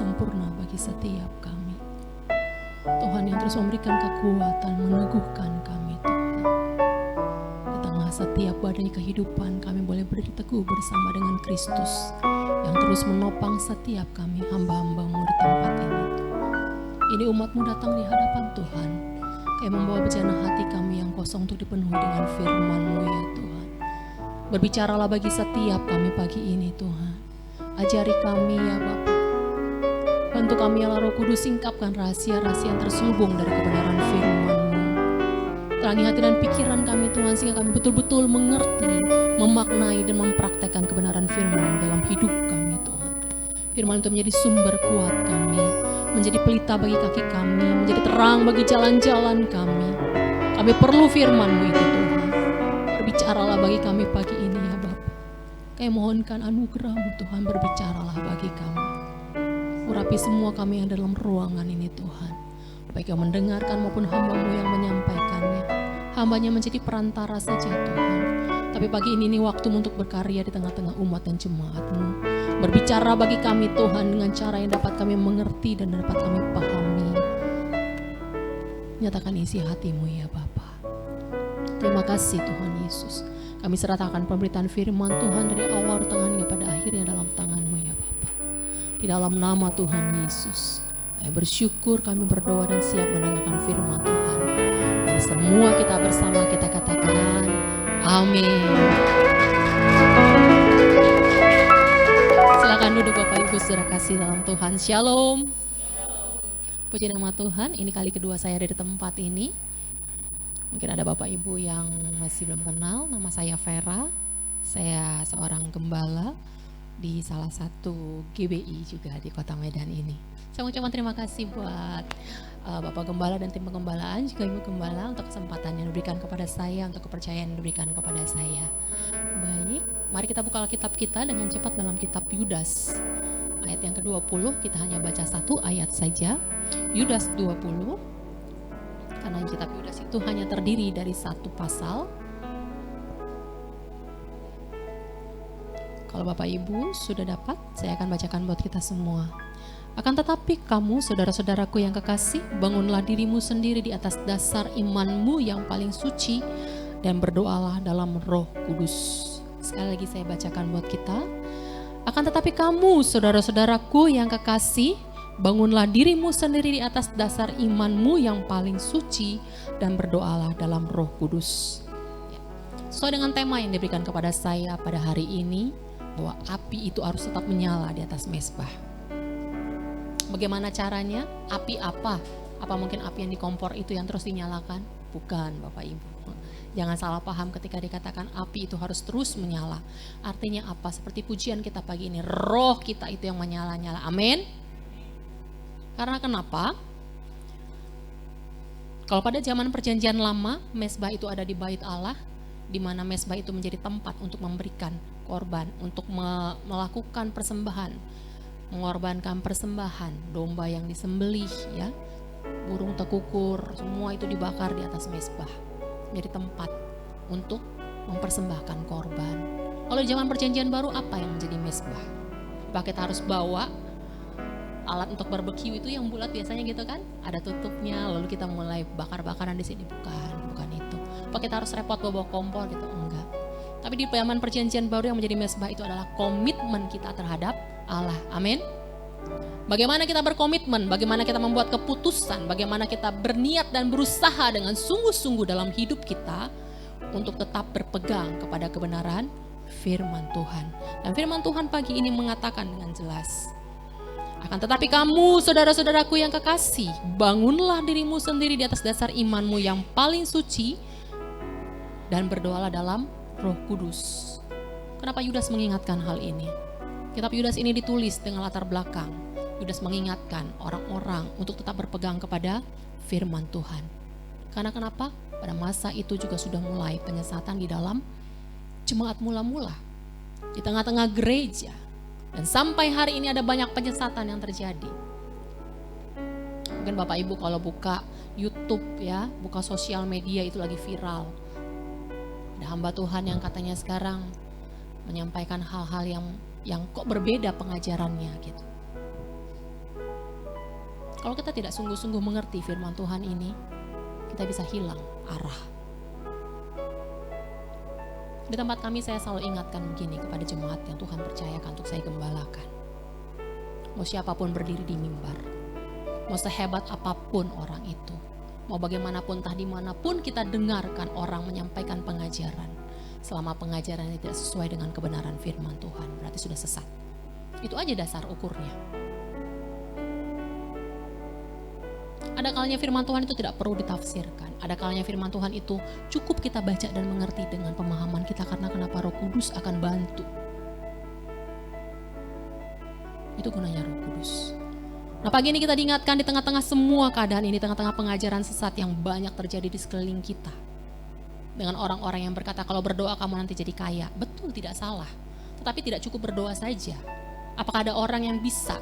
sempurna bagi setiap kami. Tuhan yang terus memberikan kekuatan, meneguhkan kami Tuhan. Di tengah setiap badai kehidupan kami boleh berdiri teguh bersama dengan Kristus yang terus menopang setiap kami hamba-hamba-Mu di tempat ini. Ini umat-Mu datang di hadapan Tuhan, kayak membawa bejana hati kami yang kosong untuk dipenuhi dengan firman-Mu ya Tuhan. Berbicaralah bagi setiap kami pagi ini Tuhan. Ajari kami ya Bapa. Bantu kami ya Roh Kudus, singkapkan rahasia-rahasia yang terselubung dari kebenaran firman-Mu. Terangi hati dan pikiran kami Tuhan, sehingga kami betul-betul mengerti, memaknai dan mempraktekkan kebenaran firman-Mu dalam hidup kami Tuhan. Firman itu menjadi sumber kuat kami, menjadi pelita bagi kaki kami, menjadi terang bagi jalan-jalan kami. Kami perlu firman-Mu itu Tuhan. Berbicaralah bagi kami pagi ini ya Bapa. Kami mohonkan anugerah-Mu Tuhan, berbicaralah bagi kami. Urapi semua kami yang dalam ruangan ini Tuhan, baik yang mendengarkan maupun hamba-Mu yang menyampaikannya. Hambanya menjadi perantara saja Tuhan, tapi pagi ini waktu untuk berkarya di tengah-tengah umat dan jemaat-Mu. Berbicara bagi kami Tuhan dengan cara yang dapat kami mengerti dan dapat kami pahami. Nyatakan isi hati-Mu ya Bapa. Terima kasih Tuhan Yesus. Kami serahkan pemberitaan firman Tuhan dari awal, tengah hingga pada akhirnya dalam tangan-Mu ya Bapa. Di dalam nama Tuhan Yesus, kami bersyukur, kami berdoa dan siap mendengarkan firman Tuhan. Dan semua kita bersama kita katakan, amin. Silakan duduk Bapak Ibu saudara kasih dalam Tuhan. Shalom. Puji nama Tuhan, ini kali kedua saya ada di tempat ini. Mungkin ada Bapak Ibu yang masih belum kenal, nama saya Vera. Saya seorang gembala di salah satu GBI juga di Kota Medan ini. Saya mengucapkan terima kasih buat Bapak Gembala dan tim pengembalaan, juga Ibu Gembala untuk kesempatan yang diberikan kepada saya, untuk kepercayaan yang diberikan kepada saya. Baik, mari kita buka Alkitab kita dengan cepat dalam kitab Yudas. Ayat yang ke-20, kita hanya baca satu ayat saja. Yudas 20, karena kitab Yudas itu hanya terdiri dari satu pasal. Kalau Bapak Ibu sudah dapat, saya akan bacakan buat kita semua. Akan tetapi kamu, saudara-saudaraku yang kekasih, bangunlah dirimu sendiri di atas dasar imanmu yang paling suci dan berdoalah dalam Roh Kudus. Sekali lagi saya bacakan buat kita. Akan tetapi kamu, saudara-saudaraku yang kekasih, bangunlah dirimu sendiri di atas dasar imanmu yang paling suci dan berdoalah dalam Roh Kudus. Sesuai dengan tema yang diberikan kepada saya pada hari ini, bahwa api itu harus tetap menyala di atas mezbah. Bagaimana caranya? Api apa? Apa mungkin api yang di kompor itu yang terus dinyalakan? Bukan Bapak Ibu. Jangan salah paham ketika dikatakan api itu harus terus menyala. Artinya apa? Seperti pujian kita pagi ini, roh kita itu yang menyala-nyala. Amin. Karena kenapa? Kalau pada zaman perjanjian lama, mezbah itu ada di bait Allah, di mana mezbah itu menjadi tempat untuk memberikan korban, untuk melakukan persembahan, mengorbankan persembahan, domba yang disembelih, ya, burung tekukur, semua itu dibakar di atas mezbah, menjadi tempat untuk mempersembahkan korban. Kalau di zaman perjanjian baru, apa yang menjadi mezbah? Apa kita harus bawa alat untuk barbeque itu yang bulat biasanya gitu kan? Ada tutupnya, lalu kita mulai bakar-bakaran di sini. Bukan itu. Apa kita harus repot bawa kompor gitu? Enggak. Tapi di zaman perjanjian baru yang menjadi mezbah itu adalah komitmen kita terhadap Allah. Amin. Bagaimana kita berkomitmen, bagaimana kita membuat keputusan, bagaimana kita berniat dan berusaha dengan sungguh-sungguh dalam hidup kita untuk tetap berpegang kepada kebenaran firman Tuhan. Dan firman Tuhan pagi ini mengatakan dengan jelas, akan tetapi kamu, saudara-saudaraku yang kekasih, bangunlah dirimu sendiri di atas dasar imanmu yang paling suci dan berdoalah dalam Roh Kudus. Kenapa Yudas mengingatkan hal ini? Kitab Yudas ini ditulis dengan latar belakang Yudas mengingatkan orang-orang untuk tetap berpegang kepada firman Tuhan. Karena kenapa? Pada masa itu juga sudah mulai penyesatan di dalam jemaat mula-mula, di tengah-tengah gereja. Dan sampai hari ini ada banyak penyesatan yang terjadi. Mungkin Bapak Ibu kalau buka YouTube ya, buka sosial media itu lagi viral. Ada hamba Tuhan yang katanya sekarang menyampaikan hal-hal yang kok berbeda pengajarannya gitu. Kalau kita tidak sungguh-sungguh mengerti firman Tuhan ini, kita bisa hilang arah. Di tempat kami saya selalu ingatkan begini kepada jemaat yang Tuhan percayakan untuk saya gembalakan. Mau siapapun berdiri di mimbar, mau sehebat apapun orang itu, mau bagaimanapun entah dimanapun kita dengarkan orang menyampaikan pengajaran, selama pengajarannya tidak sesuai dengan kebenaran firman Tuhan, berarti sudah sesat. Itu aja dasar ukurnya. Ada kalanya firman Tuhan itu tidak perlu ditafsirkan. Ada kalanya firman Tuhan itu cukup kita baca dan mengerti dengan pemahaman kita, karena kenapa Roh Kudus akan bantu. Itu gunanya Roh Kudus. Nah, pagi ini kita diingatkan di tengah-tengah semua keadaan ini, tengah-tengah pengajaran sesat yang banyak terjadi di sekeliling kita. Dengan orang-orang yang berkata kalau berdoa kamu nanti jadi kaya. Betul, tidak salah. Tetapi tidak cukup berdoa saja. Apakah ada orang yang bisa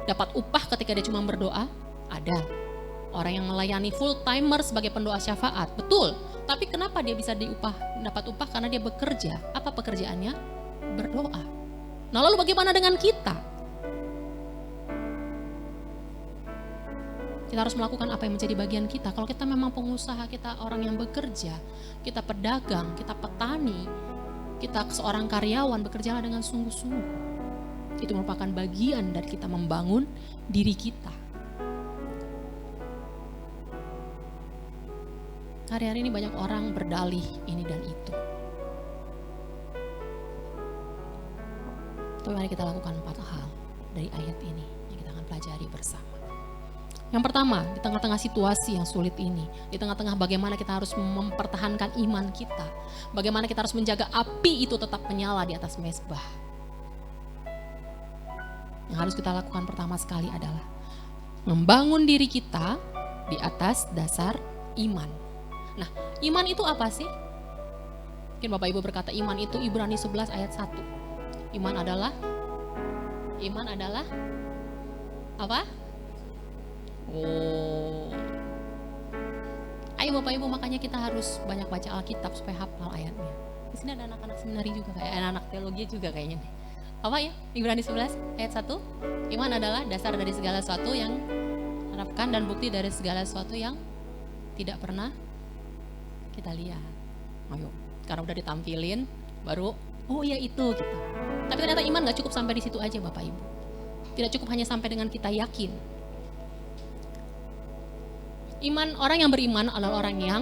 dapat upah ketika dia cuma berdoa? Ada. Orang yang melayani full timer sebagai pendoa syafaat, betul. Tapi kenapa dia bisa dapat upah? Karena dia bekerja. Apa pekerjaannya? Berdoa. Nah, lalu bagaimana dengan kita? Kita harus melakukan apa yang menjadi bagian kita. Kalau kita memang pengusaha, kita orang yang bekerja, kita pedagang, kita petani, kita seorang karyawan, bekerjalah dengan sungguh-sungguh. Itu merupakan bagian dari kita membangun diri kita. Hari-hari ini banyak orang berdalih ini dan itu. Tapi mari kita lakukan 4 hal dari ayat ini yang kita akan pelajari bersama. Yang pertama, di tengah-tengah situasi yang sulit ini, di tengah-tengah bagaimana kita harus mempertahankan iman kita, bagaimana kita harus menjaga api itu tetap menyala di atas mezbah. Yang harus kita lakukan pertama sekali adalah membangun diri kita di atas dasar iman. Nah, iman itu apa sih? Mungkin Bapak Ibu berkata iman itu Ibrani 11 ayat 1. Iman adalah apa? Oh. Ayo Bapak Ibu, makanya kita harus banyak baca Alkitab supaya hafal ayatnya. Di sini ada anak-anak seminari juga, kayak anak-anak teologi juga kayaknya nih. Apa ya? Ibrani 11 ayat 1. Iman adalah dasar dari segala sesuatu yang harapkan dan bukti dari segala sesuatu yang tidak pernah kita lihat. Ayo, karena udah ditampilin, baru oh iya itu gitu. Tapi ternyata iman gak cukup sampai di situ aja Bapak Ibu. Tidak cukup hanya sampai dengan kita yakin. Orang yang beriman adalah orang yang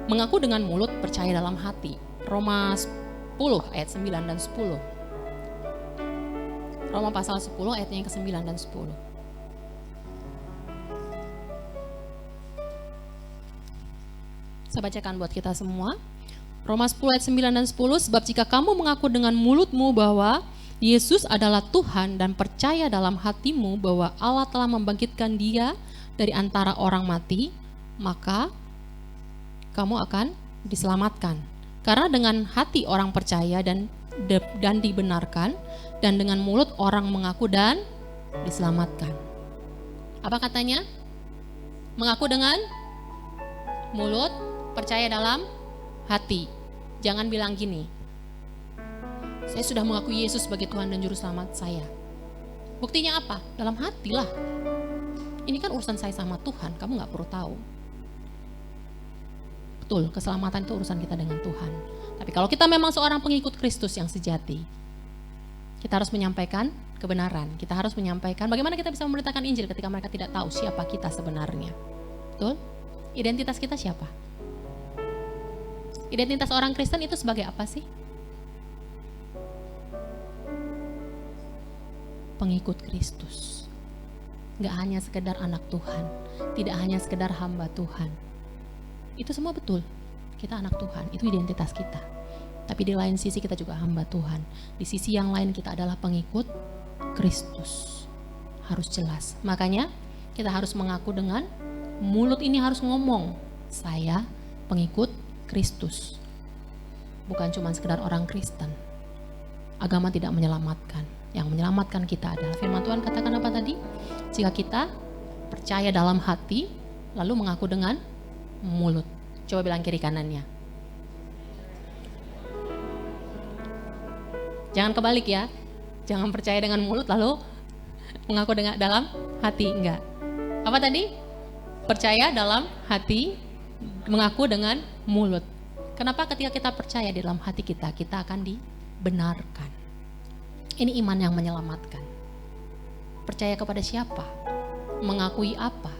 mengaku dengan mulut, percaya dalam hati. Roma 10 ayat 9 dan 10. Roma pasal 10 ayatnya yang ke-9 dan 10. Saya bacakan buat kita semua. Roma 10 ayat 9 dan 10. Sebab jika kamu mengaku dengan mulutmu bahwa Yesus adalah Tuhan dan percaya dalam hatimu bahwa Allah telah membangkitkan Dia dari antara orang mati, maka kamu akan diselamatkan. Karena dengan hati orang percaya dan dibenarkan, dan dengan mulut orang mengaku dan diselamatkan. Apa katanya? Mengaku dengan mulut, percaya dalam hati. Jangan bilang gini, saya sudah mengakui Yesus sebagai Tuhan dan Juru Selamat saya. Buktinya apa? Dalam hati lah. Ini kan urusan saya sama Tuhan, kamu gak perlu tahu. Betul, keselamatan itu urusan kita dengan Tuhan. Tapi kalau kita memang seorang pengikut Kristus yang sejati, kita harus menyampaikan kebenaran. Kita harus menyampaikan bagaimana kita bisa memberitakan Injil ketika mereka tidak tahu siapa kita sebenarnya. Betul? Identitas kita siapa? Identitas orang Kristen itu sebagai apa sih? Pengikut Kristus. Gak hanya sekedar anak Tuhan, tidak hanya sekedar hamba Tuhan. Itu semua betul, kita anak Tuhan, itu identitas kita. Tapi di lain sisi kita juga hamba Tuhan. Di sisi yang lain kita adalah pengikut Kristus. Harus jelas. Makanya kita harus mengaku dengan mulut ini, harus ngomong, saya pengikut Kristus. Bukan cuma sekedar orang Kristen. Agama tidak menyelamatkan. Yang menyelamatkan kita adalah firman Tuhan katakan apa tadi? Jika kita percaya dalam hati, lalu mengaku dengan mulut. Coba bilang kiri kanannya. Jangan kebalik ya. Jangan percaya dengan mulut lalu mengaku dengan dalam hati, enggak. Apa tadi? Percaya dalam hati, mengaku dengan mulut. Kenapa ketika kita percaya di dalam hati kita, kita akan dibenarkan. Ini iman yang menyelamatkan. Percaya kepada siapa? Mengakui apa?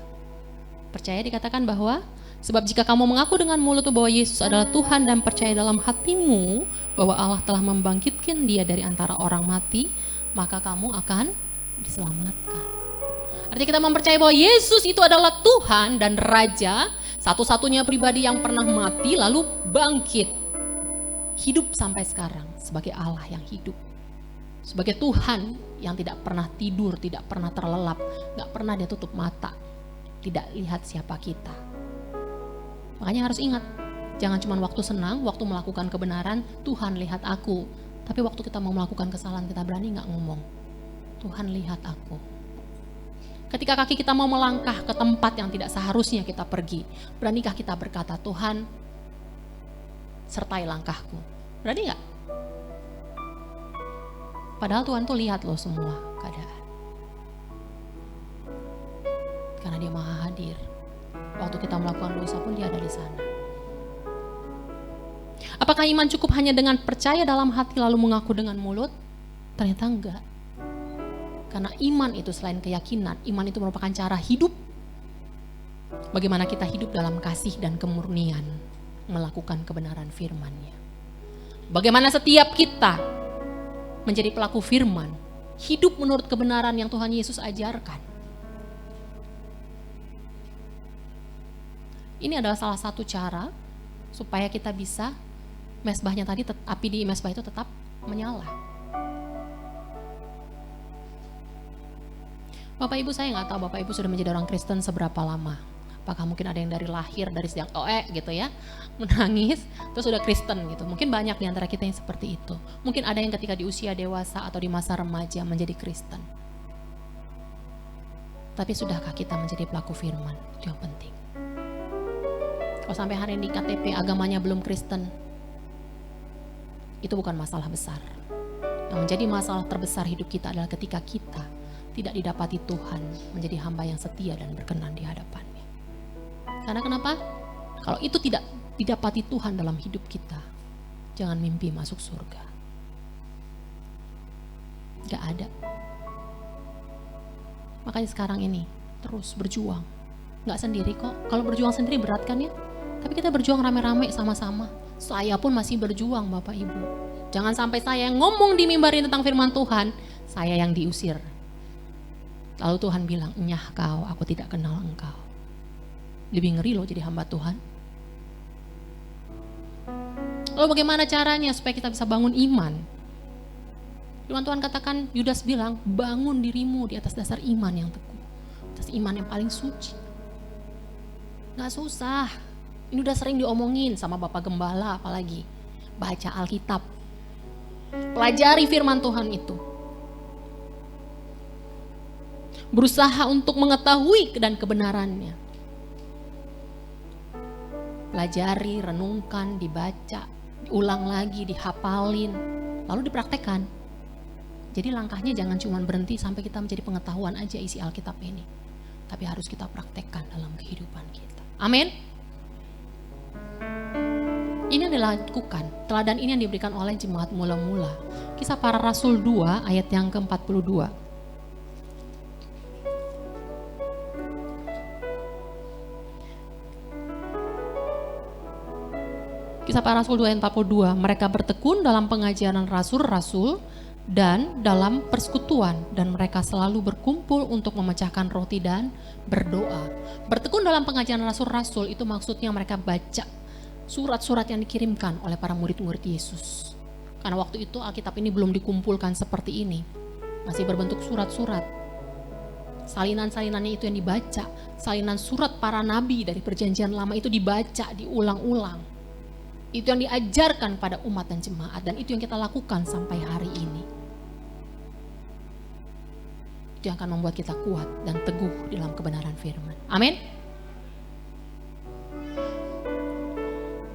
Percaya dikatakan bahwa sebab jika kamu mengaku dengan mulutmu bahwa Yesus adalah Tuhan dan percaya dalam hatimu bahwa Allah telah membangkitkan dia dari antara orang mati, maka kamu akan diselamatkan. Artinya kita mempercayai bahwa Yesus itu adalah Tuhan dan Raja, satu-satunya pribadi yang pernah mati lalu bangkit. Hidup sampai sekarang sebagai Allah yang hidup. Sebagai Tuhan yang tidak pernah tidur, tidak pernah terlelap, gak pernah dia tutup mata, tidak lihat siapa kita. Makanya harus ingat, jangan cuma waktu senang, waktu melakukan kebenaran, Tuhan lihat aku. Tapi waktu kita mau melakukan kesalahan, kita berani gak ngomong, Tuhan lihat aku. Ketika kaki kita mau melangkah ke tempat yang tidak seharusnya kita pergi, beranikah kita berkata, Tuhan sertai langkahku? Berani gak? Padahal Tuhan tuh lihat loh semua keadaan. Karena dia maha hadir. Waktu kita melakukan dosa pun dia ada di sana. Apakah iman cukup hanya dengan percaya dalam hati lalu mengaku dengan mulut? Ternyata enggak. Karena iman itu selain keyakinan, iman itu merupakan cara hidup. Bagaimana kita hidup dalam kasih dan kemurnian, melakukan kebenaran firman-Nya. Bagaimana setiap kita menjadi pelaku firman, hidup menurut kebenaran yang Tuhan Yesus ajarkan. Ini adalah salah satu cara supaya kita bisa mesbahnya tadi, api di mesbah itu tetap menyala. Bapak Ibu, saya nggak tahu Bapak Ibu sudah menjadi orang Kristen seberapa lama. Apakah mungkin ada yang dari lahir, dari sejak gitu ya, menangis, terus sudah Kristen gitu. Mungkin banyak di antara kita yang seperti itu. Mungkin ada yang ketika di usia dewasa atau di masa remaja menjadi Kristen. Tapi sudahkah kita menjadi pelaku firman? Itu yang penting. Kalau sampai hari ini KTP agamanya belum Kristen, itu bukan masalah besar. Yang menjadi masalah terbesar hidup kita adalah ketika kita tidak didapati Tuhan menjadi hamba yang setia dan berkenan di hadapan-Nya. Karena kenapa? Kalau itu tidak didapati Tuhan dalam hidup kita, jangan mimpi masuk surga. Gak ada. Makanya sekarang ini terus berjuang. Gak sendiri kok. Kalau berjuang sendiri berat kan ya? Tapi kita berjuang rame-rame sama-sama. Saya pun masih berjuang Bapak Ibu. Jangan sampai saya yang ngomong di mimbar ini tentang firman Tuhan, saya yang diusir. Lalu Tuhan bilang, "Nyah kau, aku tidak kenal engkau." Lebih ngeri loh jadi hamba Tuhan. Lalu bagaimana caranya supaya kita bisa bangun iman? Firman Tuhan katakan, Yudas bilang, bangun dirimu di atas dasar iman yang teguh. Atas iman yang paling suci. Gak susah. Ini udah sering diomongin sama Bapak Gembala apalagi. Baca Alkitab. Pelajari firman Tuhan itu. Berusaha untuk mengetahui dan kebenarannya. Pelajari, renungkan, dibaca, diulang lagi, dihafalin, lalu dipraktekkan. Jadi langkahnya jangan cuma berhenti sampai kita menjadi pengetahuan aja isi Alkitab ini. Tapi harus kita praktekkan dalam kehidupan kita. Amin. Ini adalah lakukan. Teladan ini yang diberikan oleh jemaat mula-mula. Kisah Para Rasul 2 ayat yang ke-42. Kisah Para Rasul 2 ayat 42, mereka bertekun dalam pengajaran rasul-rasul dan dalam persekutuan, dan mereka selalu berkumpul untuk memecahkan roti dan berdoa. Bertekun dalam pengajaran rasul-rasul itu maksudnya mereka baca surat-surat yang dikirimkan oleh para murid-murid Yesus. Karena waktu itu Alkitab ini belum dikumpulkan seperti ini, masih berbentuk surat-surat. Salinan-salinannya itu yang dibaca, salinan surat para nabi dari perjanjian lama itu dibaca, diulang-ulang. Itu yang diajarkan pada umat dan jemaat, dan itu yang kita lakukan sampai hari ini. Itu yang akan membuat kita kuat dan teguh dalam kebenaran firman. Amin.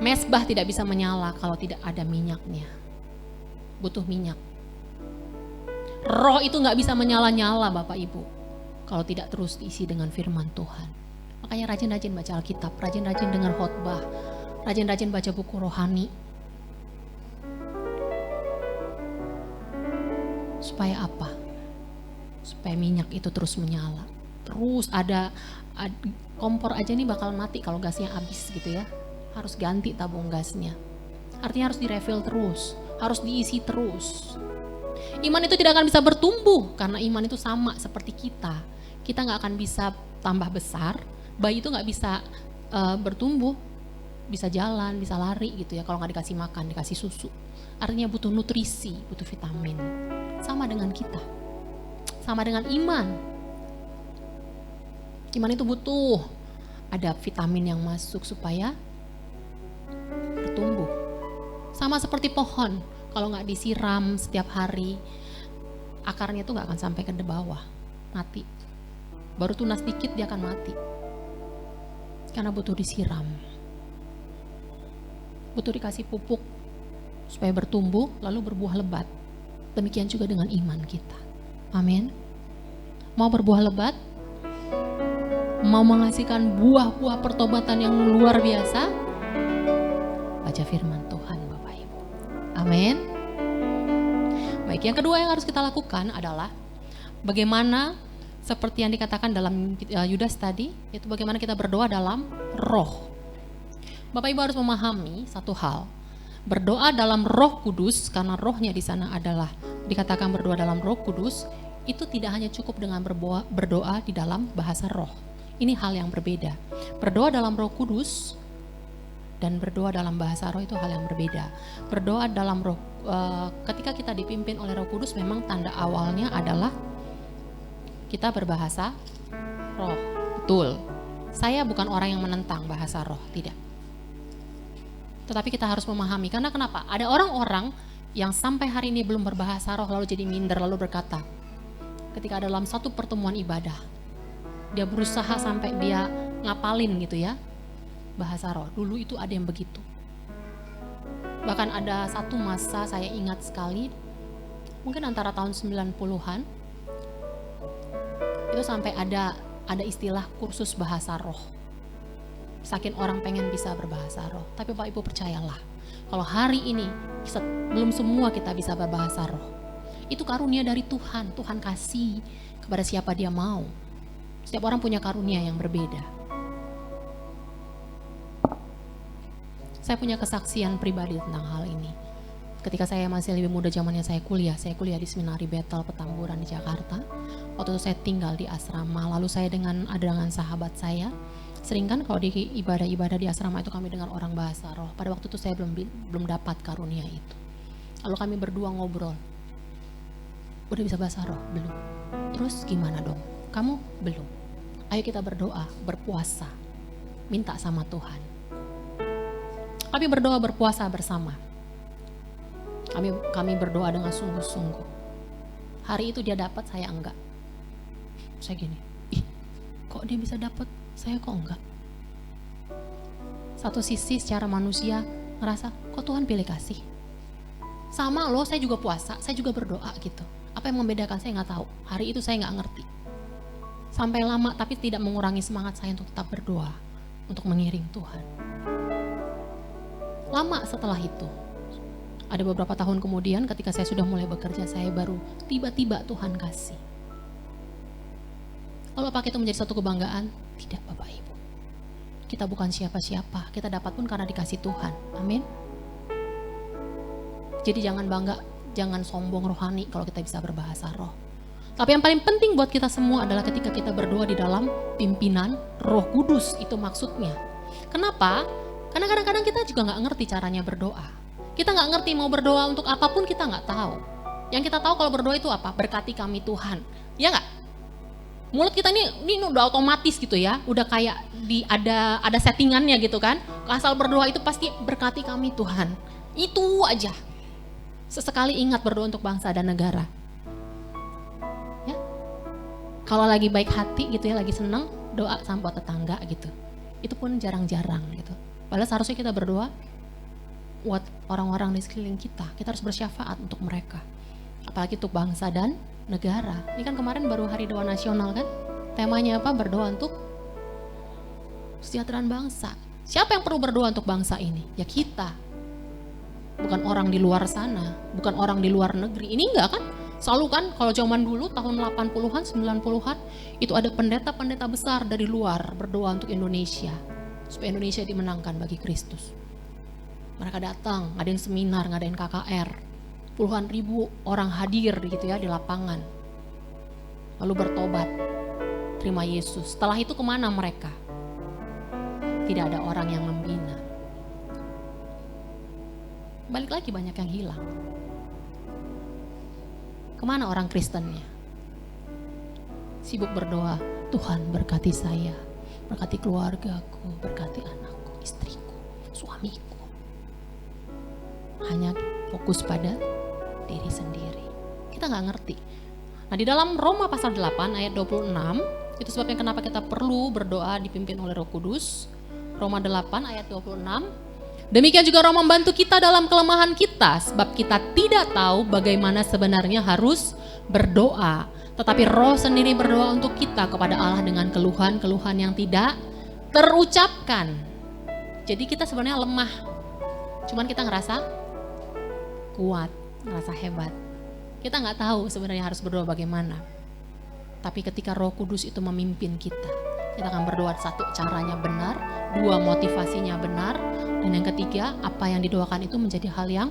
Mesbah tidak bisa menyala kalau tidak ada minyaknya. Butuh minyak. Roh itu gak bisa menyala-nyala Bapak Ibu kalau tidak terus diisi dengan firman Tuhan. Makanya rajin-rajin baca Alkitab, rajin-rajin dengar khotbah, rajin-rajin baca buku rohani. Supaya apa? Supaya minyak itu terus menyala. Terus ada kompor aja nih bakal mati kalau gasnya habis gitu ya. Harus ganti tabung gasnya. Artinya harus direfill terus, harus diisi terus. Iman itu tidak akan bisa bertumbuh karena iman itu sama seperti kita. Kita nggak akan bisa tambah besar. Bayi itu nggak bisa bertumbuh, bisa jalan, bisa lari gitu ya kalau nggak dikasih makan, dikasih susu. Artinya butuh nutrisi, butuh vitamin. Sama dengan kita, sama dengan iman. Iman itu butuh ada vitamin yang masuk supaya bertumbuh. Sama seperti pohon, kalau nggak disiram setiap hari, akarnya tuh nggak akan sampai ke bawah, mati. Baru tunas dikit dia akan mati, karena butuh disiram, butuh dikasih pupuk supaya bertumbuh lalu berbuah lebat. Demikian juga dengan iman kita. Amin. Mau berbuah lebat, mau menghasilkan buah-buah pertobatan yang luar biasa, baca firman Tuhan Bapak Ibu. Amin. Baik, yang kedua yang harus kita lakukan adalah bagaimana seperti yang dikatakan dalam Yudas tadi, yaitu bagaimana kita berdoa dalam roh. Bapak Ibu harus memahami satu hal, berdoa dalam Roh Kudus, karena rohnya di sana adalah dikatakan berdoa dalam Roh Kudus, itu tidak hanya cukup dengan berdoa di dalam bahasa roh. Ini hal yang berbeda. Berdoa dalam Roh Kudus dan berdoa dalam bahasa roh itu hal yang berbeda. Berdoa dalam roh, ketika kita dipimpin oleh Roh Kudus, memang tanda awalnya adalah kita berbahasa roh. Betul. Saya bukan orang yang menentang bahasa roh, tidak. Tetapi kita harus memahami, karena kenapa? Ada orang-orang yang sampai hari ini belum berbahasa roh lalu jadi minder, lalu berkata, ketika dalam satu pertemuan ibadah, dia berusaha sampai dia ngapalin gitu ya, bahasa roh. Dulu itu ada yang begitu. Bahkan ada satu masa saya ingat sekali, mungkin antara tahun 90-an, itu sampai ada istilah kursus bahasa roh. Saking orang pengen bisa berbahasa roh. Tapi Bapak Ibu percayalah, kalau hari ini belum semua kita bisa berbahasa roh. Itu karunia dari Tuhan. Tuhan kasih kepada siapa dia mau. Setiap orang punya karunia yang berbeda. Saya punya kesaksian pribadi tentang hal ini. Ketika saya masih lebih muda, zamannya saya kuliah di Seminari Bethel Petamburan di Jakarta. Waktu itu saya tinggal di asrama, lalu saya dengan sahabat saya, sering kan kalau di ibadah-ibadah di asrama itu kami dengar orang bahasa roh. Pada waktu itu saya belum dapat karunia itu. Lalu kami berdua ngobrol. Udah bisa bahasa roh? Belum. Terus gimana dong? Kamu? Belum. Ayo kita berdoa, berpuasa, minta sama Tuhan. Kami berdoa berpuasa bersama. Kami berdoa dengan sungguh-sungguh. Hari itu dia dapat, saya enggak. Saya gini, kok dia bisa dapat, saya kok enggak. Satu sisi secara manusia ngerasa, kok Tuhan pilih kasih. Sama loh, saya juga puasa, saya juga berdoa gitu. Apa yang membedakan saya nggak tahu. Hari itu saya nggak ngerti. Sampai lama, tapi tidak mengurangi semangat saya untuk tetap berdoa, untuk mengiring Tuhan. Lama setelah itu, ada beberapa tahun kemudian ketika saya sudah mulai bekerja, saya baru tiba-tiba Tuhan kasih. Lalu apakah itu menjadi satu kebanggaan? Tidak Bapak Ibu. Kita bukan siapa-siapa, kita dapat pun karena dikasih Tuhan. Amin. Jadi jangan bangga, jangan sombong rohani kalau kita bisa berbahasa roh. Tapi yang paling penting buat kita semua adalah ketika kita berdoa di dalam pimpinan Roh Kudus, itu maksudnya. Kenapa? Karena kadang-kadang kita juga nggak ngerti caranya berdoa. Kita nggak ngerti mau berdoa untuk apapun, kita nggak tahu. Yang kita tahu kalau berdoa itu apa? Berkati kami Tuhan. Ya nggak? Mulut kita ini udah otomatis gitu ya, udah kayak ada settingannya gitu kan. Asal berdoa itu pasti berkati kami Tuhan. Itu aja. Sesekali ingat berdoa untuk bangsa dan negara. Ya. Kalau lagi baik hati gitu ya, lagi senang, doa sama buat tetangga gitu. Itu pun jarang-jarang gitu. Padahal seharusnya kita berdoa buat orang-orang di sekeliling kita. Kita harus bersyafaat untuk mereka. Apalagi untuk bangsa dan negara. Ini kan kemarin baru hari doa nasional kan? Temanya apa? Berdoa untuk kesejahteraan bangsa. Siapa yang perlu berdoa untuk bangsa ini? Ya kita. Bukan orang di luar sana, bukan orang di luar negeri. Ini enggak kan? Selalu kan kalau zaman dulu tahun 80-an, 90-an itu ada pendeta-pendeta besar dari luar berdoa untuk Indonesia. Supaya Indonesia dimenangkan bagi Kristus. Mereka datang, ngadain seminar, ngadain KKR. Puluhan ribu orang hadir gitu ya di lapangan. Lalu bertobat, terima Yesus. Setelah itu kemana mereka? Tidak ada orang yang membina. Balik lagi banyak yang hilang. Kemana orang Kristennya? Sibuk berdoa, Tuhan berkati saya, berkati keluargaku, berkati anakku, istriku, suamiku. Hanya fokus pada diri sendiri. Kita nggak ngerti. Nah di dalam Roma pasal 8 ayat 26, itu sebabnya kenapa kita perlu berdoa dipimpin oleh Roh Kudus. Roma 8 ayat 26. Demikian juga Roh membantu kita dalam kelemahan kita, sebab kita tidak tahu bagaimana sebenarnya harus berdoa. Tetapi Roh sendiri berdoa untuk kita kepada Allah dengan keluhan-keluhan yang tidak terucapkan. Jadi kita sebenarnya lemah. Cuman kita ngerasa kuat, ngerasa hebat. Kita nggak tahu sebenarnya harus berdoa bagaimana. Tapi ketika Roh Kudus itu memimpin kita akan berdoa. Satu, caranya benar. Dua, motivasinya benar. Dan yang ketiga, apa yang didoakan itu menjadi hal yang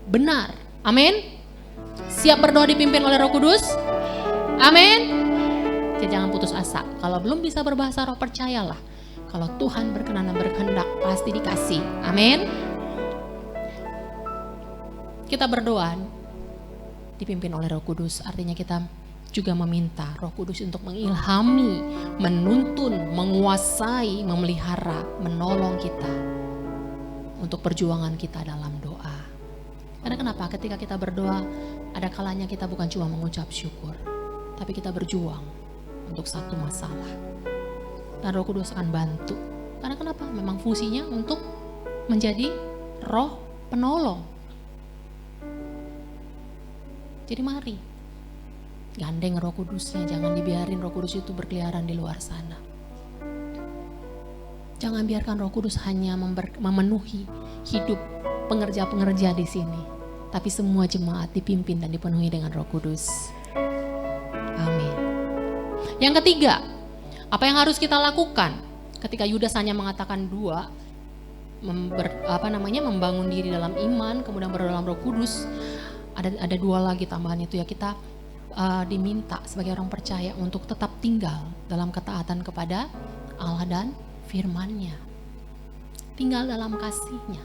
benar. Amin. Siap berdoa dipimpin oleh Roh Kudus? Amin. Jadi jangan putus asa. Kalau belum bisa berbahasa roh, percayalah. Kalau Tuhan berkenan dan berkehendak, pasti dikasih. Amin. Kita berdoa dipimpin oleh Roh Kudus, artinya kita juga meminta Roh Kudus untuk mengilhami, menuntun, menguasai, memelihara, menolong kita untuk perjuangan kita dalam doa. Karena kenapa? Ketika kita berdoa, ada kalanya kita bukan cuma mengucap syukur, tapi kita berjuang untuk satu masalah. Dan Roh Kudus akan bantu. Karena kenapa? Memang fungsinya untuk menjadi roh penolong. Jadi mari gandeng Roh Kudusnya, jangan dibiarin Roh Kudus itu berkeliaran di luar sana. Jangan biarkan Roh Kudus hanya memenuhi hidup pengerja-pengerja di sini, tapi semua jemaat dipimpin dan dipenuhi dengan Roh Kudus. Amin. Yang ketiga, apa yang harus kita lakukan ketika Yudas hanya mengatakan dua, membangun diri dalam iman, kemudian berdoa dalam Roh Kudus. Ada dua lagi tambahan itu ya, kita diminta sebagai orang percaya untuk tetap tinggal dalam ketaatan kepada Allah dan firman-Nya. Tinggal dalam kasih-Nya,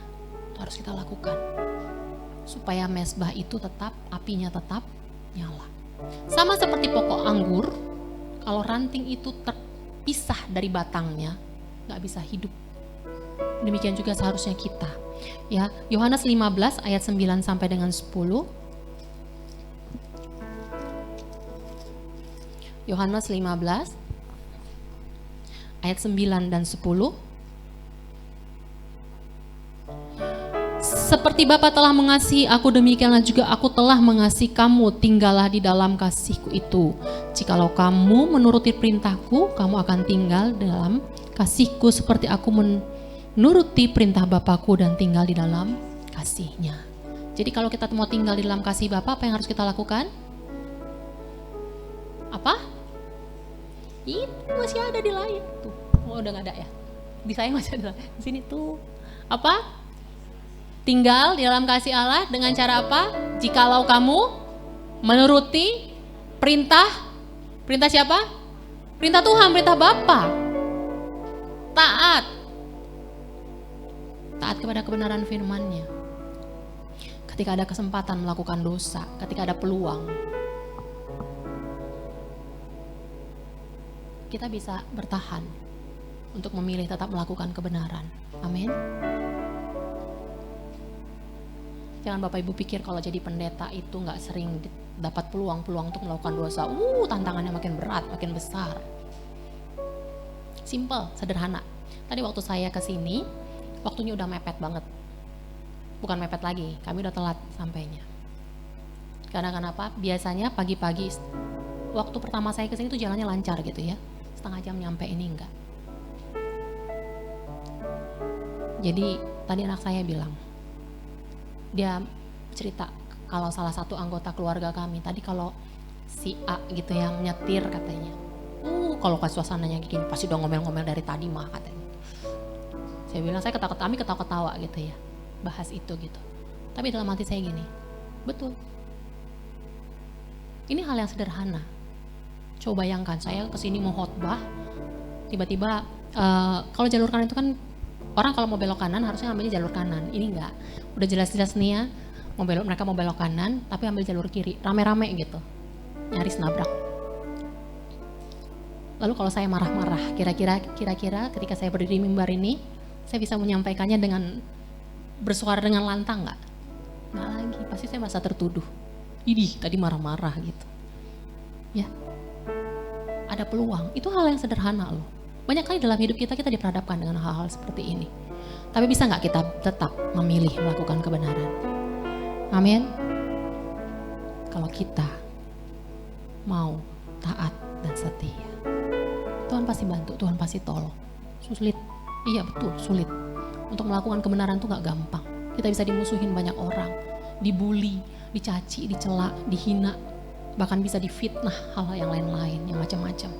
itu harus kita lakukan. Supaya mezbah itu tetap, apinya tetap nyala. Sama seperti pokok anggur, kalau ranting itu terpisah dari batangnya, gak bisa hidup. Demikian juga seharusnya kita. Ya, Yohanes 15 ayat 9 sampai dengan 10. Yohanes 15 ayat 9 dan 10. Seperti Bapa telah mengasihi aku, demikianlah juga aku telah mengasihi kamu. Tinggallah di dalam kasihku itu. Jikalau kamu menuruti perintahku, kamu akan tinggal dalam kasihku seperti aku menuruti perintah Bapakku dan tinggal di dalam kasihnya. Jadi kalau kita mau tinggal di dalam kasih Bapa, apa yang harus kita lakukan? Apa? Itu masih ada di layar tuh. Oh, udah nggak ada ya? Di saya masih ada. Di sini tuh. Apa? Tinggal di dalam kasih Allah dengan cara apa? Jikalau kamu menuruti perintah siapa? Perintah Tuhan, perintah Bapa. Taat kepada kebenaran firman-Nya. Ketika ada kesempatan melakukan dosa, ketika ada peluang, kita bisa bertahan untuk memilih tetap melakukan kebenaran. Amin. Jangan Bapak Ibu pikir kalau jadi pendeta itu gak sering dapat peluang-peluang untuk melakukan dosa. Tantangannya makin berat, makin besar. Simple, sederhana. Tadi waktu saya kesini, waktunya udah mepet banget. Bukan mepet lagi, kami udah telat sampainya. Karena kenapa? Biasanya pagi-pagi, waktu pertama saya kesini tuh jalannya lancar gitu ya. setengah jam nyampe ini enggak. Jadi tadi anak saya bilang, dia cerita kalau salah satu anggota keluarga kami, tadi kalau si A gitu yang nyetir katanya, kalau pas suasananya gini pasti udah ngomel-ngomel dari tadi mah katanya. Saya bilang, saya ketawa-ketawa gitu ya, bahas itu gitu. Tapi dalam hati saya gini, betul. Ini hal yang sederhana. Coba bayangkan, saya kesini mau khotbah, tiba-tiba kalau jalur kanan itu kan orang kalau mau belok kanan harusnya ambilnya jalur kanan. Ini enggak, udah jelas-jelas nih ya, mereka mau belok kanan, tapi ambil jalur kiri, rame-rame gitu, nyaris nabrak. Lalu kalau saya marah-marah, kira-kira ketika saya berdiri di mimbar ini, saya bisa menyampaikannya dengan bersuara dengan lantang nggak? Nggak lagi, pasti saya merasa tertuduh. Idih, tadi marah-marah gitu. Ya, ada peluang. Itu hal yang sederhana loh. Banyak kali dalam hidup kita diperhadapkan dengan hal-hal seperti ini. Tapi bisa nggak kita tetap memilih melakukan kebenaran? Amin. Kalau kita mau taat dan setia, Tuhan pasti bantu, Tuhan pasti tolong. Sulit, iya betul, sulit. Untuk melakukan kebenaran itu gak gampang. Kita bisa dimusuhin banyak orang, dibully, dicaci, dicela, dihina, bahkan bisa difitnah, hal-hal yang lain-lain, yang macam-macam.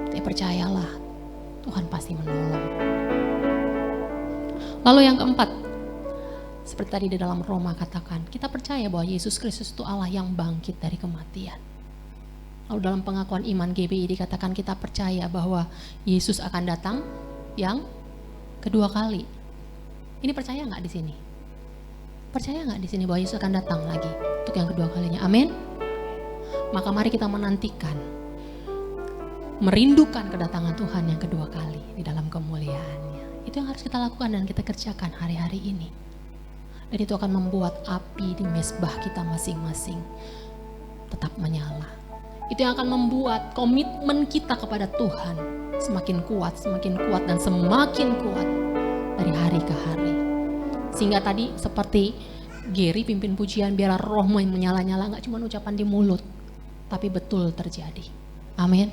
Tapi percayalah, Tuhan pasti menolong. Lalu yang keempat, seperti tadi di dalam Roma katakan, kita percaya bahwa Yesus Kristus itu Allah yang bangkit dari kematian. Lalu dalam pengakuan iman GBI dikatakan kita percaya bahwa Yesus akan datang yang kedua kali. Ini percaya nggak di sini? Percaya nggak di sini bahwa Yesus akan datang lagi untuk yang kedua kalinya? Amin. Maka mari kita menantikan, merindukan kedatangan Tuhan yang kedua kali di dalam kemuliaannya. Itu yang harus kita lakukan dan kita kerjakan hari-hari ini. Dan itu akan membuat api di mezbah kita masing-masing tetap menyala. Itu yang akan membuat komitmen kita kepada Tuhan semakin kuat dan semakin kuat dari hari ke hari. Sehingga tadi seperti Gary pimpin pujian, biarlah rohmu yang menyala-nyala, gak cuma ucapan di mulut, tapi betul terjadi. Amin.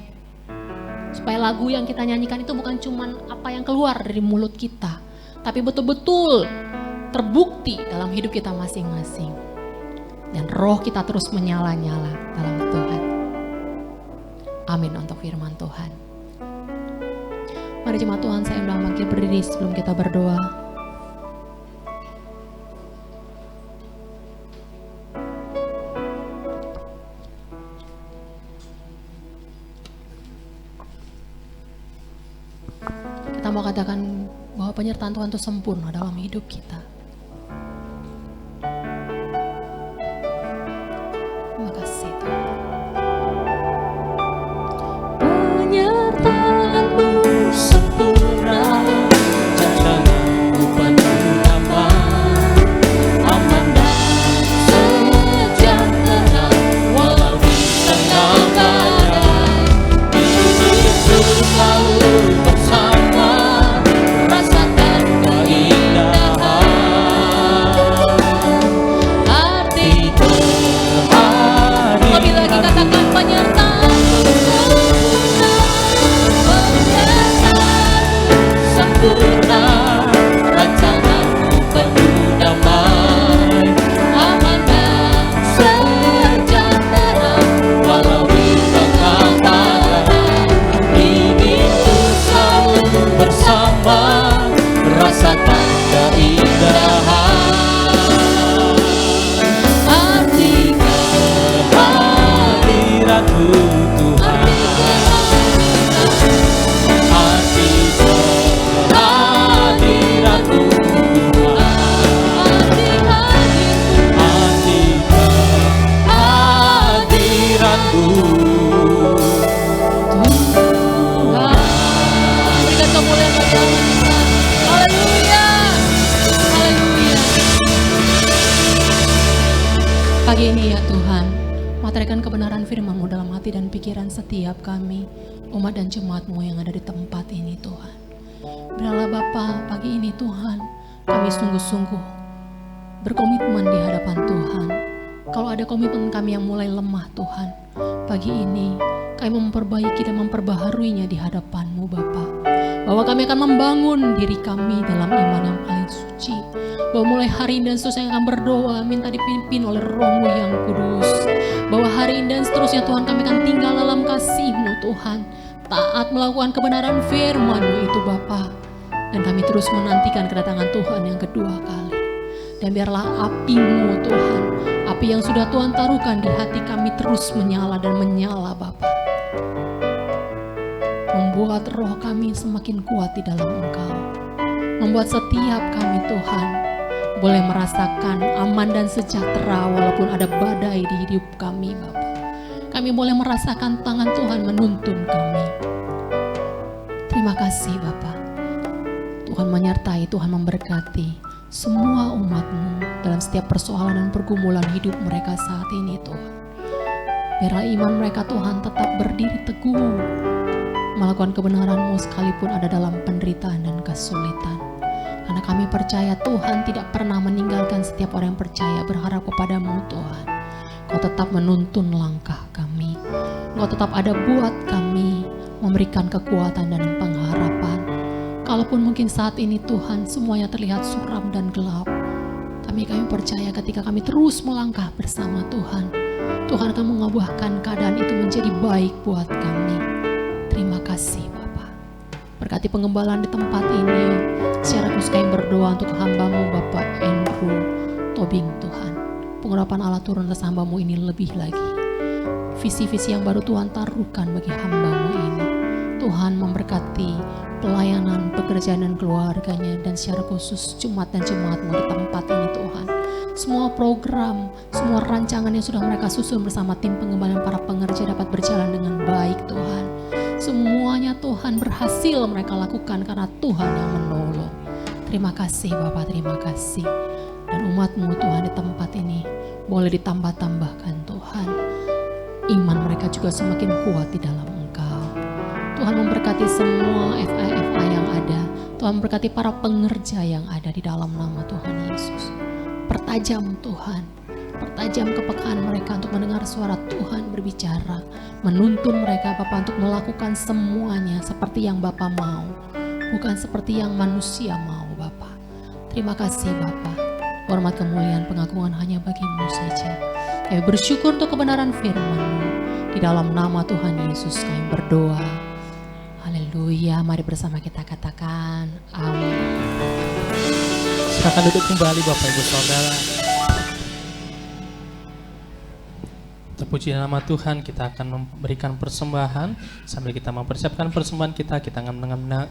Supaya lagu yang kita nyanyikan itu bukan cuma apa yang keluar dari mulut kita, tapi betul-betul terbukti dalam hidup kita masing-masing. Dan roh kita terus menyala-nyala dalam Tuhan. Amin untuk firman Tuhan. Mari jemaat Tuhan, saya undang bangkit berdiri sebelum kita berdoa. Kita mau katakan bahwa penyertaan Tuhan itu sempurna dalam hidup kita. Terima kasih Tuhan. Penyertaan-Mu sempurna, janganmu penuh damai, aman dan sejahtera, walau di tengah badai. Diriku selalu bersama, rasakan keindahan. Arti terhadap. Lebih lagi katakan penyertaan. Sempurna, rancanganmu penuh damai, aman dan sejahtera, walau di tengah badai. Diriku selalu bersama, rasakan keindahan. Arti kehadiran-Mu Tuhan, arti kehadiran-Mu Tuhan, arti kehadiran-Mu Tuhan. Berikan kemuliaan bagi Allah kita. Haleluya, haleluya. Pagi ini ya Tuhan, materikan kebenaran firman-Mu dalam hati dan pikiran setiap kami, umat dan jemaat-Mu yang ada di tempat ini Tuhan. Biarlah Bapa, pagi ini Tuhan, kami sungguh-sungguh berkomitmen di hadapan Tuhan. Kalau ada komitmen kami yang mulai lemah Tuhan, pagi ini kami memperbaiki dan memperbaharuinya di hadapan-Mu Bapa. Bahwa kami akan membangun diri kami dalam iman yang paling suci. Bahwa mulai hari ini dan seterusnya akan berdoa, minta dipimpin oleh Roh-Mu yang kudus. Bahwa hari ini dan seterusnya Tuhan kami akan tinggal dalam kasih-Mu Tuhan. Taat melakukan kebenaran firman-Mu itu Bapa. Dan kami terus menantikan kedatangan Tuhan yang kedua kali. Dan biarlah api-Mu Tuhan, api yang sudah Tuhan taruhkan di hati kami terus menyala dan menyala Bapa. Membuat roh kami semakin kuat di dalam Engkau. Membuat setiap kami Tuhan boleh merasakan aman dan sejahtera walaupun ada badai di hidup kami Bapa. Kami boleh merasakan tangan Tuhan menuntun kami. Terima kasih Bapa. Tuhan menyertai, Tuhan memberkati semua umat-Mu dalam setiap persoalan dan pergumulan hidup mereka saat ini Tuhan. Biarlah iman mereka Tuhan tetap berdiri teguh, melakukan kebenaran-Mu sekalipun ada dalam penderitaan dan kesulitan. Karena kami percaya Tuhan tidak pernah meninggalkan setiap orang yang percaya berharap kepada-Mu Tuhan. Kau tetap menuntun langkah kami. Kau tetap ada buat kami, memberikan kekuatan dan pengharapan. Kalaupun mungkin saat ini Tuhan semuanya terlihat suram dan gelap, kami percaya ketika kami terus melangkah bersama Tuhan, Tuhan akan mengubahkan keadaan itu menjadi baik buat kami. Terima kasih Bapa. Berkati pengembalaan di tempat ini. Secara khusus kami berdoa untuk hamba-Mu Bapak Andrew Tobing Tuhan. Pengurapan Allah turun atas hamba-Mu ini lebih lagi. Visi-visi yang baru Tuhan taruhkan bagi hamba-Mu ini. Tuhan memberkati pelayanan, pekerjaan dan keluarganya, dan secara khusus jemaat dan jemaat-Mu di tempat ini Tuhan. Semua program, semua rancangan yang sudah mereka susun bersama tim pengembalaan para pengerja dapat berjalan dengan baik Tuhan. Semuanya Tuhan berhasil mereka lakukan karena Tuhan yang menolong. Terima kasih Bapak, terima kasih. Dan umat-Mu Tuhan di tempat ini boleh ditambah-tambahkan Tuhan. Iman mereka juga semakin kuat di dalam Engkau. Tuhan memberkati semua FA yang ada. Tuhan memberkati para pengerja yang ada di dalam nama Tuhan Yesus. Pertajam Tuhan, pertajam kepekaan mereka untuk mendengar suara Tuhan berbicara. Menuntun mereka Bapa untuk melakukan semuanya seperti yang Bapa mau, bukan seperti yang manusia mau Bapa. Terima kasih Bapa. Hormat, kemuliaan, pengagungan hanya bagi-Mu saja. Kami bersyukur untuk kebenaran firman-Mu. Di dalam nama Tuhan Yesus kami berdoa. Haleluya. Mari bersama kita katakan amin. Silakan duduk kembali Bapak Ibu Saudara. Terpuji nama Tuhan, kita akan memberikan persembahan. Sambil kita mempersiapkan persembahan kita akan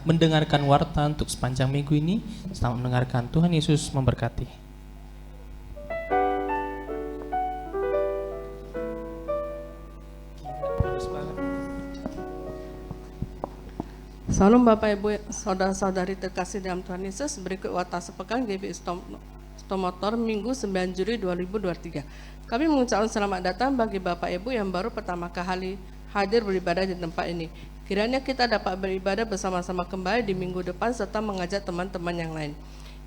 mendengarkan warta untuk sepanjang minggu ini. Selamat mendengarkan. Tuhan Yesus memberkati. Salam Bapak Ibu Saudara-saudari terkasih dalam Tuhan Yesus. Berikut warta sepekan GBI Stomotor Minggu 9 Juli 2023. Kami mengucapkan selamat datang bagi Bapak Ibu yang baru pertama kali hadir beribadah di tempat ini. Kiranya kita dapat beribadah bersama-sama kembali di minggu depan serta mengajak teman-teman yang lain.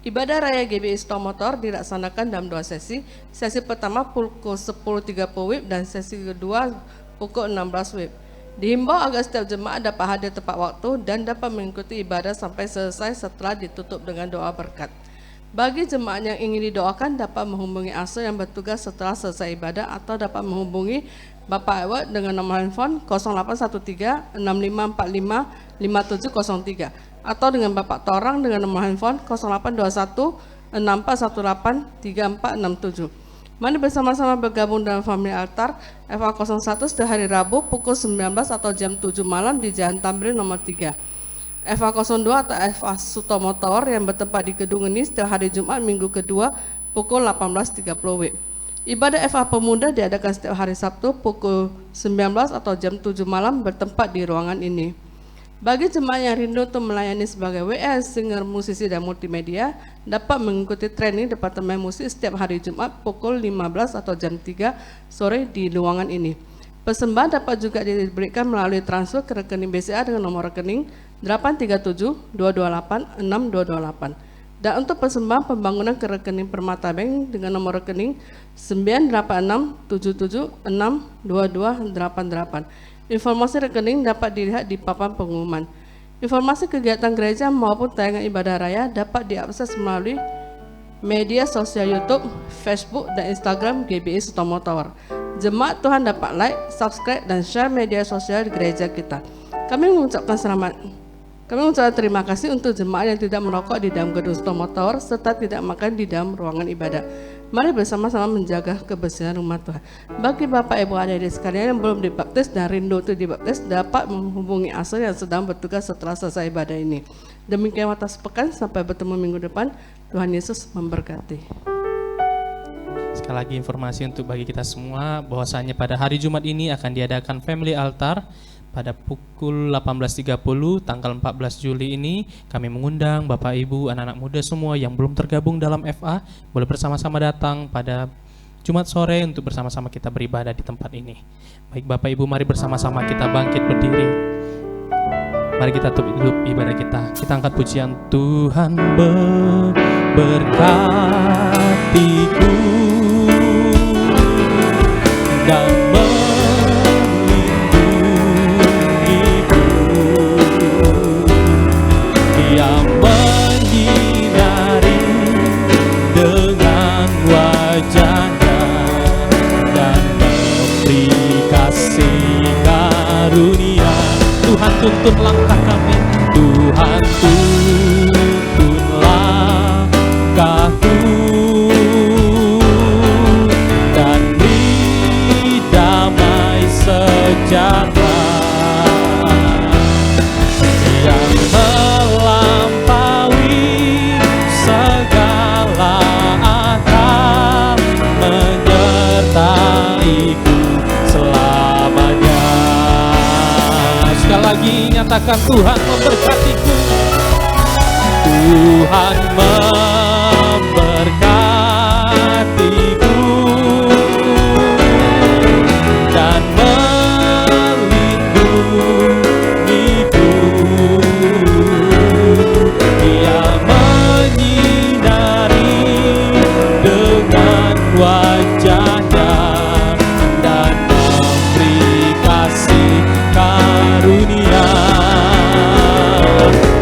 Ibadah Raya GBI Stomotor dilaksanakan dalam 2 sesi. Sesi pertama pukul 10.30 WIB dan sesi kedua pukul 16 WIB. Dihimbau agar setiap jemaat dapat hadir tepat waktu dan dapat mengikuti ibadah sampai selesai setelah ditutup dengan doa berkat. Bagi jemaat yang ingin didoakan dapat menghubungi ASO yang bertugas setelah selesai ibadah atau dapat menghubungi Bapak Edward dengan nomor handphone 0813 6545 5703 atau dengan Bapak Torang dengan nomor handphone 0821 6418 3467. Mari bersama-sama bergabung dalam family altar FA01 setiap hari Rabu pukul 19 atau jam 7 malam di Jalan Tamrin nomor 3. FA02 atau FA Sutomo Tower yang bertempat di gedung ini setiap hari Jumat minggu kedua pukul 18.30 WIB. Ibadah FA Pemuda diadakan setiap hari Sabtu pukul 19 atau jam 7 malam bertempat di ruangan ini. Bagi jemaat yang rindu untuk melayani sebagai WA, singer, musisi, dan multimedia, dapat mengikuti training Departemen Musik setiap hari Jumat pukul 15 atau jam 3 sore di ruangan ini. Persembahan dapat juga diberikan melalui transfer ke rekening BCA dengan nomor rekening 837-228-6228. Dan untuk persembahan pembangunan ke rekening Permata Bank dengan nomor rekening 986-77-62288. Informasi rekening dapat dilihat di papan pengumuman. Informasi kegiatan gereja maupun tayangan ibadah raya dapat diakses melalui media sosial YouTube, Facebook, dan Instagram GBI Sutomo Tower. Jemaat Tuhan dapat like, subscribe, dan share media sosial di gereja kita. Kami mengucapkan terima kasih untuk jemaat yang tidak merokok di dalam gedung Sutomo Tower serta tidak makan di dalam ruangan ibadah. Mari bersama-sama menjaga kebersihan rumah Tuhan. Bagi Bapak Ibu adik-adik sekalian yang belum dibaptis dan rindu untuk dibaptis, dapat menghubungi Asal yang sedang bertugas setelah selesai ibadah ini. Demikian Watas Pekan, sampai bertemu minggu depan. Tuhan Yesus memberkati. Sekali lagi informasi untuk bagi kita semua bahwasanya pada hari Jumat ini akan diadakan Family Altar pada pukul 18.30 tanggal 14 Juli ini. Kami mengundang Bapak Ibu, anak-anak muda semua yang belum tergabung dalam FA boleh bersama-sama datang pada Jumat sore untuk bersama-sama kita beribadah di tempat ini. Baik Bapak Ibu, mari bersama-sama kita bangkit berdiri. Mari kita tutup ibadah kita. Kita angkat pujian. Tuhan berkatiku dan melindungiku. Dia menyinari dengan wajahnya dan memberi kasih karunia. Tuhan tuntun langkah kami, Tuhan tuntun langkahku dan beri damai sejahtera yang melampaui segala akal, menyertaiku selamanya. Sekali lagi nyatakan, Tuhan memberkatiku. Tuhan memberkatiku dan melindungiku. Dia menyinari dengan wajahnya dan memberi kasih karunia.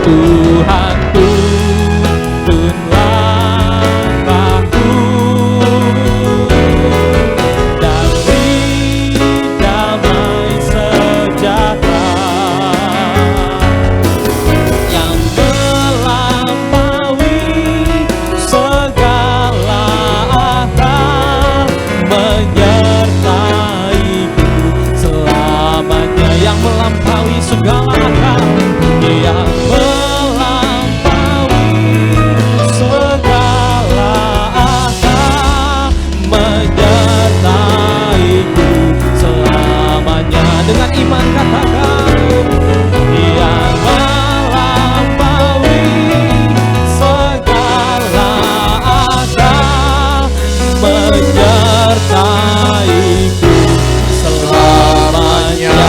Tuhan tuntun langkahku dan beri damai sejahtera yang melampaui segala akal, menyertaiku selamanya. Yang melampaui segala akal, yang melampaui segala akal, menyertaiku selamanya. Dengan iman katakan, yang melampaui segala akal, menyertaiku selamanya.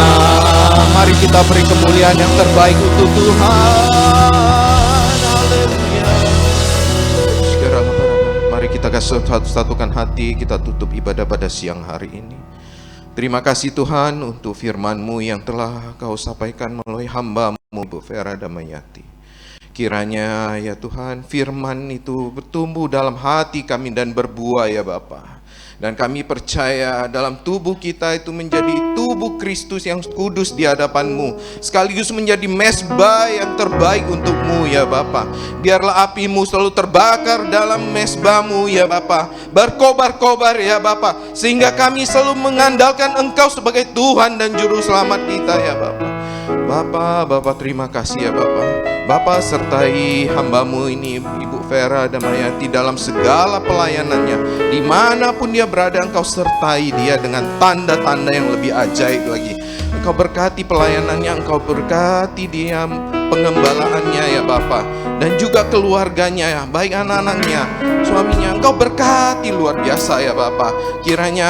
Mari kita beri kemuliaan yang terbaik untuk Tuhan. Haleluya. Mari kita satukan hati, kita tutup ibadah pada siang hari ini. Terima kasih Tuhan untuk firman-Mu yang telah Kau sampaikan melalui hamba-Mu Bu Vera Damayati. Kiranya ya Tuhan, firman itu bertumbuh dalam hati kami dan berbuah ya Bapa. Dan kami percaya dalam tubuh kita itu menjadi tubuh Kristus yang kudus di hadapan-Mu, sekaligus menjadi mezbah yang terbaik untuk-Mu ya Bapa. Biarlah api-Mu selalu terbakar dalam mezbah-Mu ya Bapa, berkobar-kobar ya Bapa, sehingga kami selalu mengandalkan Engkau sebagai Tuhan dan Juru Selamat kita ya Bapa. Bapa terima kasih ya Bapa. Bapa sertai hamba-Mu ini Ibu Vera Damayati dalam segala pelayanannya. Dimanapun dia berada, Engkau sertai dia dengan tanda-tanda yang lebih ajaib lagi. Engkau berkati pelayanannya, Engkau berkati dia pengembalaannya ya Bapa, dan juga keluarganya ya, baik anak-anaknya, suaminya. Engkau berkati luar biasa ya Bapa. Kiranya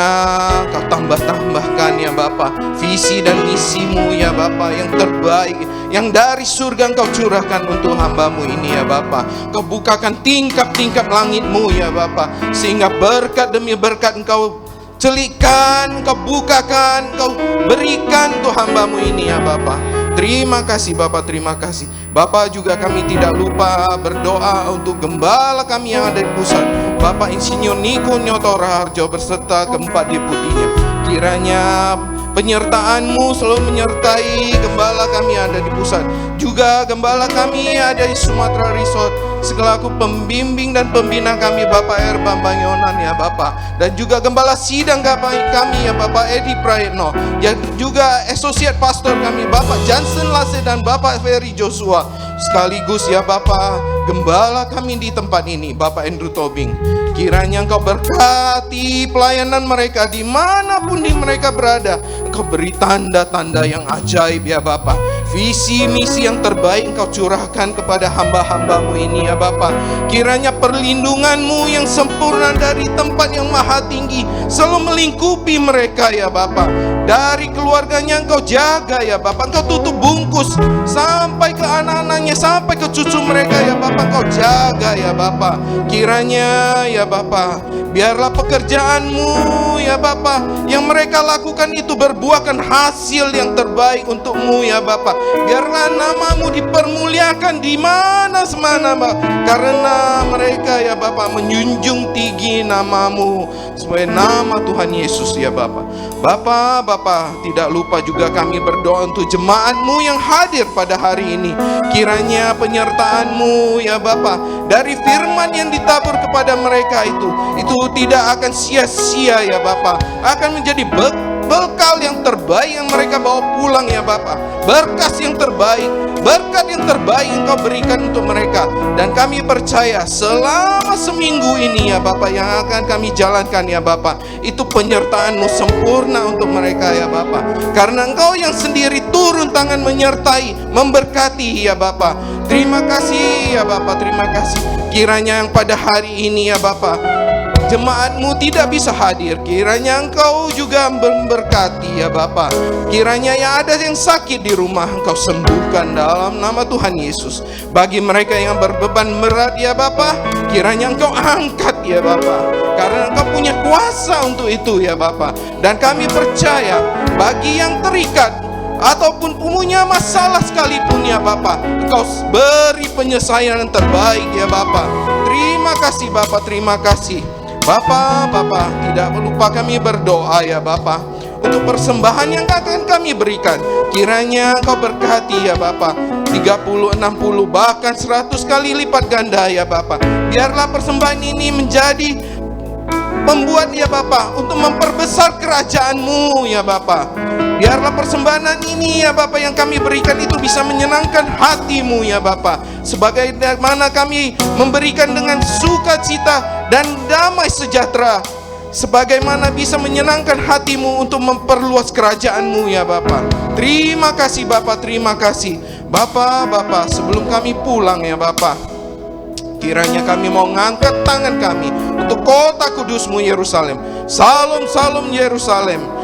Kau tambah-tambahkan ya Bapa visi dan misi-Mu ya Bapa yang terbaik, yang dari surga Engkau curahkan untuk hamba-Mu ini ya Bapa. Kau bukakan tingkap-tingkap langit-Mu ya Bapa, sehingga berkat demi berkat Engkau celikan, Engkau bukakan, Engkau berikan untuk hamba-Mu ini ya Bapa. Terima kasih Bapak, terima kasih Bapak. Juga kami tidak lupa berdoa untuk gembala kami yang ada di pusat, Bapak Insinyur Niko Nyoto Raharjo beserta keempat deputinya. Kiranya penyertaan-Mu selalu menyertai gembala kami yang ada di pusat, juga gembala kami yang ada di Sumatera Resort, selaku pembimbing dan pembina kami Bapak R. Bambang Yonan ya Bapak, dan juga gembala sidang kami ya Bapak Edi Prayetno, yang juga associate pastor kami Bapak Jansen Lase dan Bapak Ferry Joshua, sekaligus ya Bapak gembala kami di tempat ini Bapak Andrew Tobing. Kiranya Engkau berkati pelayanan mereka dimanapun mereka berada. Engkau beri tanda-tanda yang ajaib ya Bapak. Visi misi yang terbaik Engkau curahkan kepada hamba-hamba-Mu ini ya Bapak. Kiranya perlindungan-Mu yang sempurna dari tempat yang maha tinggi selalu melingkupi mereka ya Bapak. Dari keluarganya Engkau jaga ya Bapak. Engkau tutup bungkus sampai ke anak-anaknya, sampai ke cucu mereka ya Bapak. Engkau jaga ya Bapak. Kiranya ya Bapak, biarlah pekerjaan-Mu ya Bapak yang mereka lakukan itu berbuahkan hasil yang terbaik untuk-Mu ya Bapak. Biarlah nama-Mu dipermuliakan di mana-mana Bapak, karena mereka ya Bapak menjunjung tinggi nama-Mu sebagai nama Tuhan Yesus ya Bapak. Bapak, tidak lupa juga kami berdoa untuk jemaat-Mu yang hadir pada hari ini. Kiranya penyertaan-Mu ya Bapak, dari firman yang ditabur kepada mereka itu tidak akan sia-sia ya Bapak, akan menjadi bekal yang terbaik yang mereka bawa pulang ya Bapak. Berkas yang terbaik, berkat yang terbaik Engkau berikan untuk mereka. Dan kami percaya selama seminggu ini ya Bapak yang akan kami jalankan ya Bapak, itu penyertaan-Mu sempurna untuk mereka ya Bapak. Karena Engkau yang sendiri turun tangan menyertai, memberkati ya Bapak. Terima kasih ya Bapak, terima kasih. Kiranya yang pada hari ini ya Bapak, jemaat-Mu tidak bisa hadir, kiranya Engkau juga memberkati ya Bapak. Kiranya yang ada yang sakit di rumah Engkau sembuhkan dalam nama Tuhan Yesus. Bagi mereka yang berbeban berat ya Bapak, kiranya Engkau angkat ya Bapak, karena Engkau punya kuasa untuk itu ya Bapak. Dan kami percaya bagi yang terikat ataupun punya masalah sekalipun ya Bapak, Engkau beri penyelesaian yang terbaik ya Bapak. Terima kasih Bapak, terima kasih Bapak. Tidak lupa kami berdoa ya Bapak untuk persembahan yang akan kami berikan. Kiranya Engkau berkati ya Bapak, 30, 60, bahkan 100 kali lipat ganda ya Bapak. Biarlah persembahan ini menjadi membuat ya Bapak untuk memperbesar kerajaan-Mu ya Bapak. Biarlah persembahan ini ya Bapak yang kami berikan itu bisa menyenangkan hati-Mu ya Bapak. Sebagaimana kami memberikan dengan sukacita dan damai sejahtera, sebagaimana bisa menyenangkan hati-Mu untuk memperluas kerajaan-Mu ya Bapak. Terima kasih Bapak, terima kasih Bapak. Sebelum kami pulang ya Bapak, kiranya kami mau ngangkat tangan kami untuk kota kudus-Mu Yerusalem. Salam, salam Yerusalem.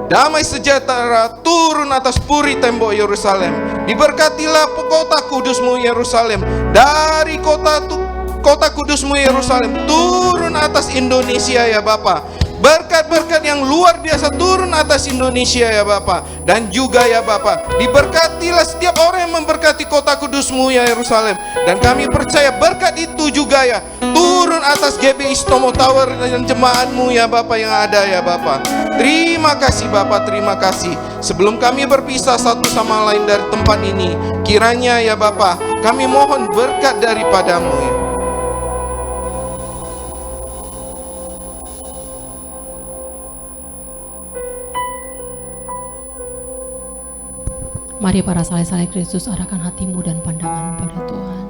Damai sejahtera turun atas puri tembok Yerusalem. Diberkatilah kota kudus-Mu Yerusalem. Dari kota kudus-Mu Yerusalem turun atas Indonesia ya Bapak. Berkat-berkat yang luar biasa turun atas Indonesia ya Bapak. Dan juga ya Bapak, diberkatilah setiap orang yang memberkati kota kudus-Mu ya Yerusalem. Dan kami percaya berkat itu juga ya turun atas GBI Stomo Tower dan jemaat-Mu ya Bapak yang ada ya Bapak. Terima kasih Bapak, terima kasih. Sebelum kami berpisah satu sama lain dari tempat ini, kiranya ya Bapak, kami mohon berkat daripada-Mu ya. Mari para saleh-saleh Kristus arahkan hatimu dan pandanganmu pada Tuhan.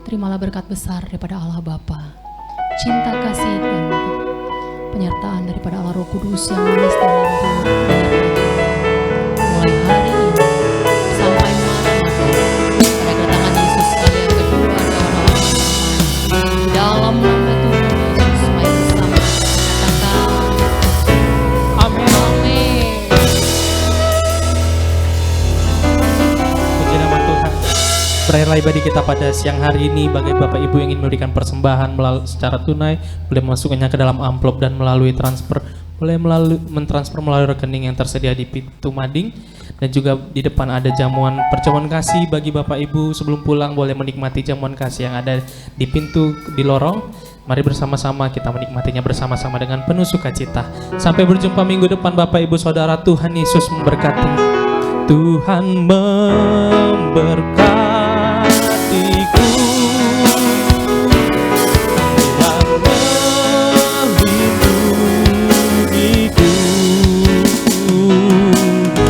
Terimalah berkat besar daripada Allah Bapa, cinta kasih dan penyertaan daripada Allah Roh Kudus yang manis dan lembut mulai hari ini sampai maranatha pada kedatangan Yesus kali yang kedua dalam nama Tuhan Yesus. Mari bersama katakan Amin. amin. Puji nama Tuhan. berakhirlah ibadah kita pada siang hari ini. Bagi Bapak Ibu yang ingin memberikan persembahan melalui secara tunai, boleh memasukkannya ke dalam amplop dan melalui transfer, boleh mentransfer melalui rekening yang tersedia di pintu mading. Dan juga di depan ada jamuan perjamuan kasih bagi Bapak Ibu. Sebelum pulang boleh menikmati jamuan kasih yang ada di pintu di lorong. Mari bersama-sama kita menikmatinya bersama-sama dengan penuh sukacita. Sampai berjumpa minggu depan Bapak Ibu Saudara. Tuhan Yesus memberkati. Tuhan memberkatiku. Tuhan melindungiku.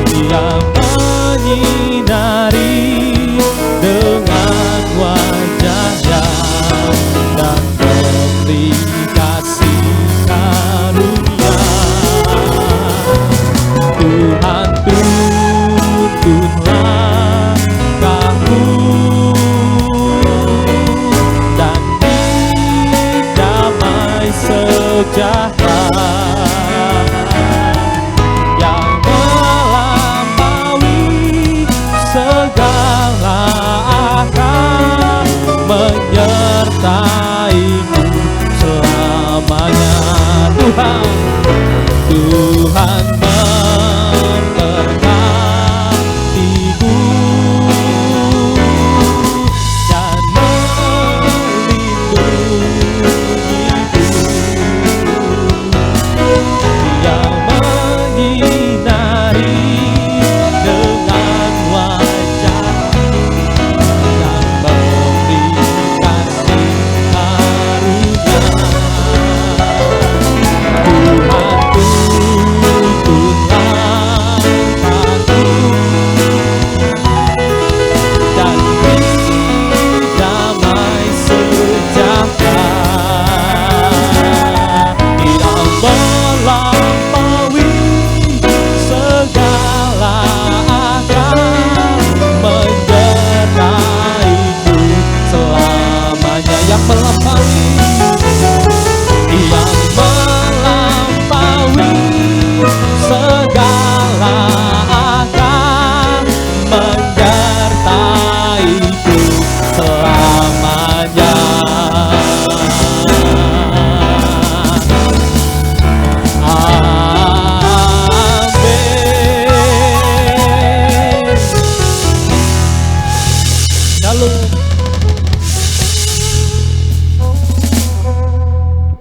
Dia menyinari dengan wajahnya dan memberi kasih karunia. Tuhan tuntunlah kamu dan damai sejahtera yang melampaui segala akal menyertaiku selamanya. Tuhan memberkatiku dan melindungiku. Dia menyinari dengan wajah dan memberi kasih karunia. Tuhan tuntunlah aku dan beri damai sejahtera yang melampaui segala akal menyertaiku selamanya. Yang melampaui segala akal menyertaiku selamanya. Amin. Shalom.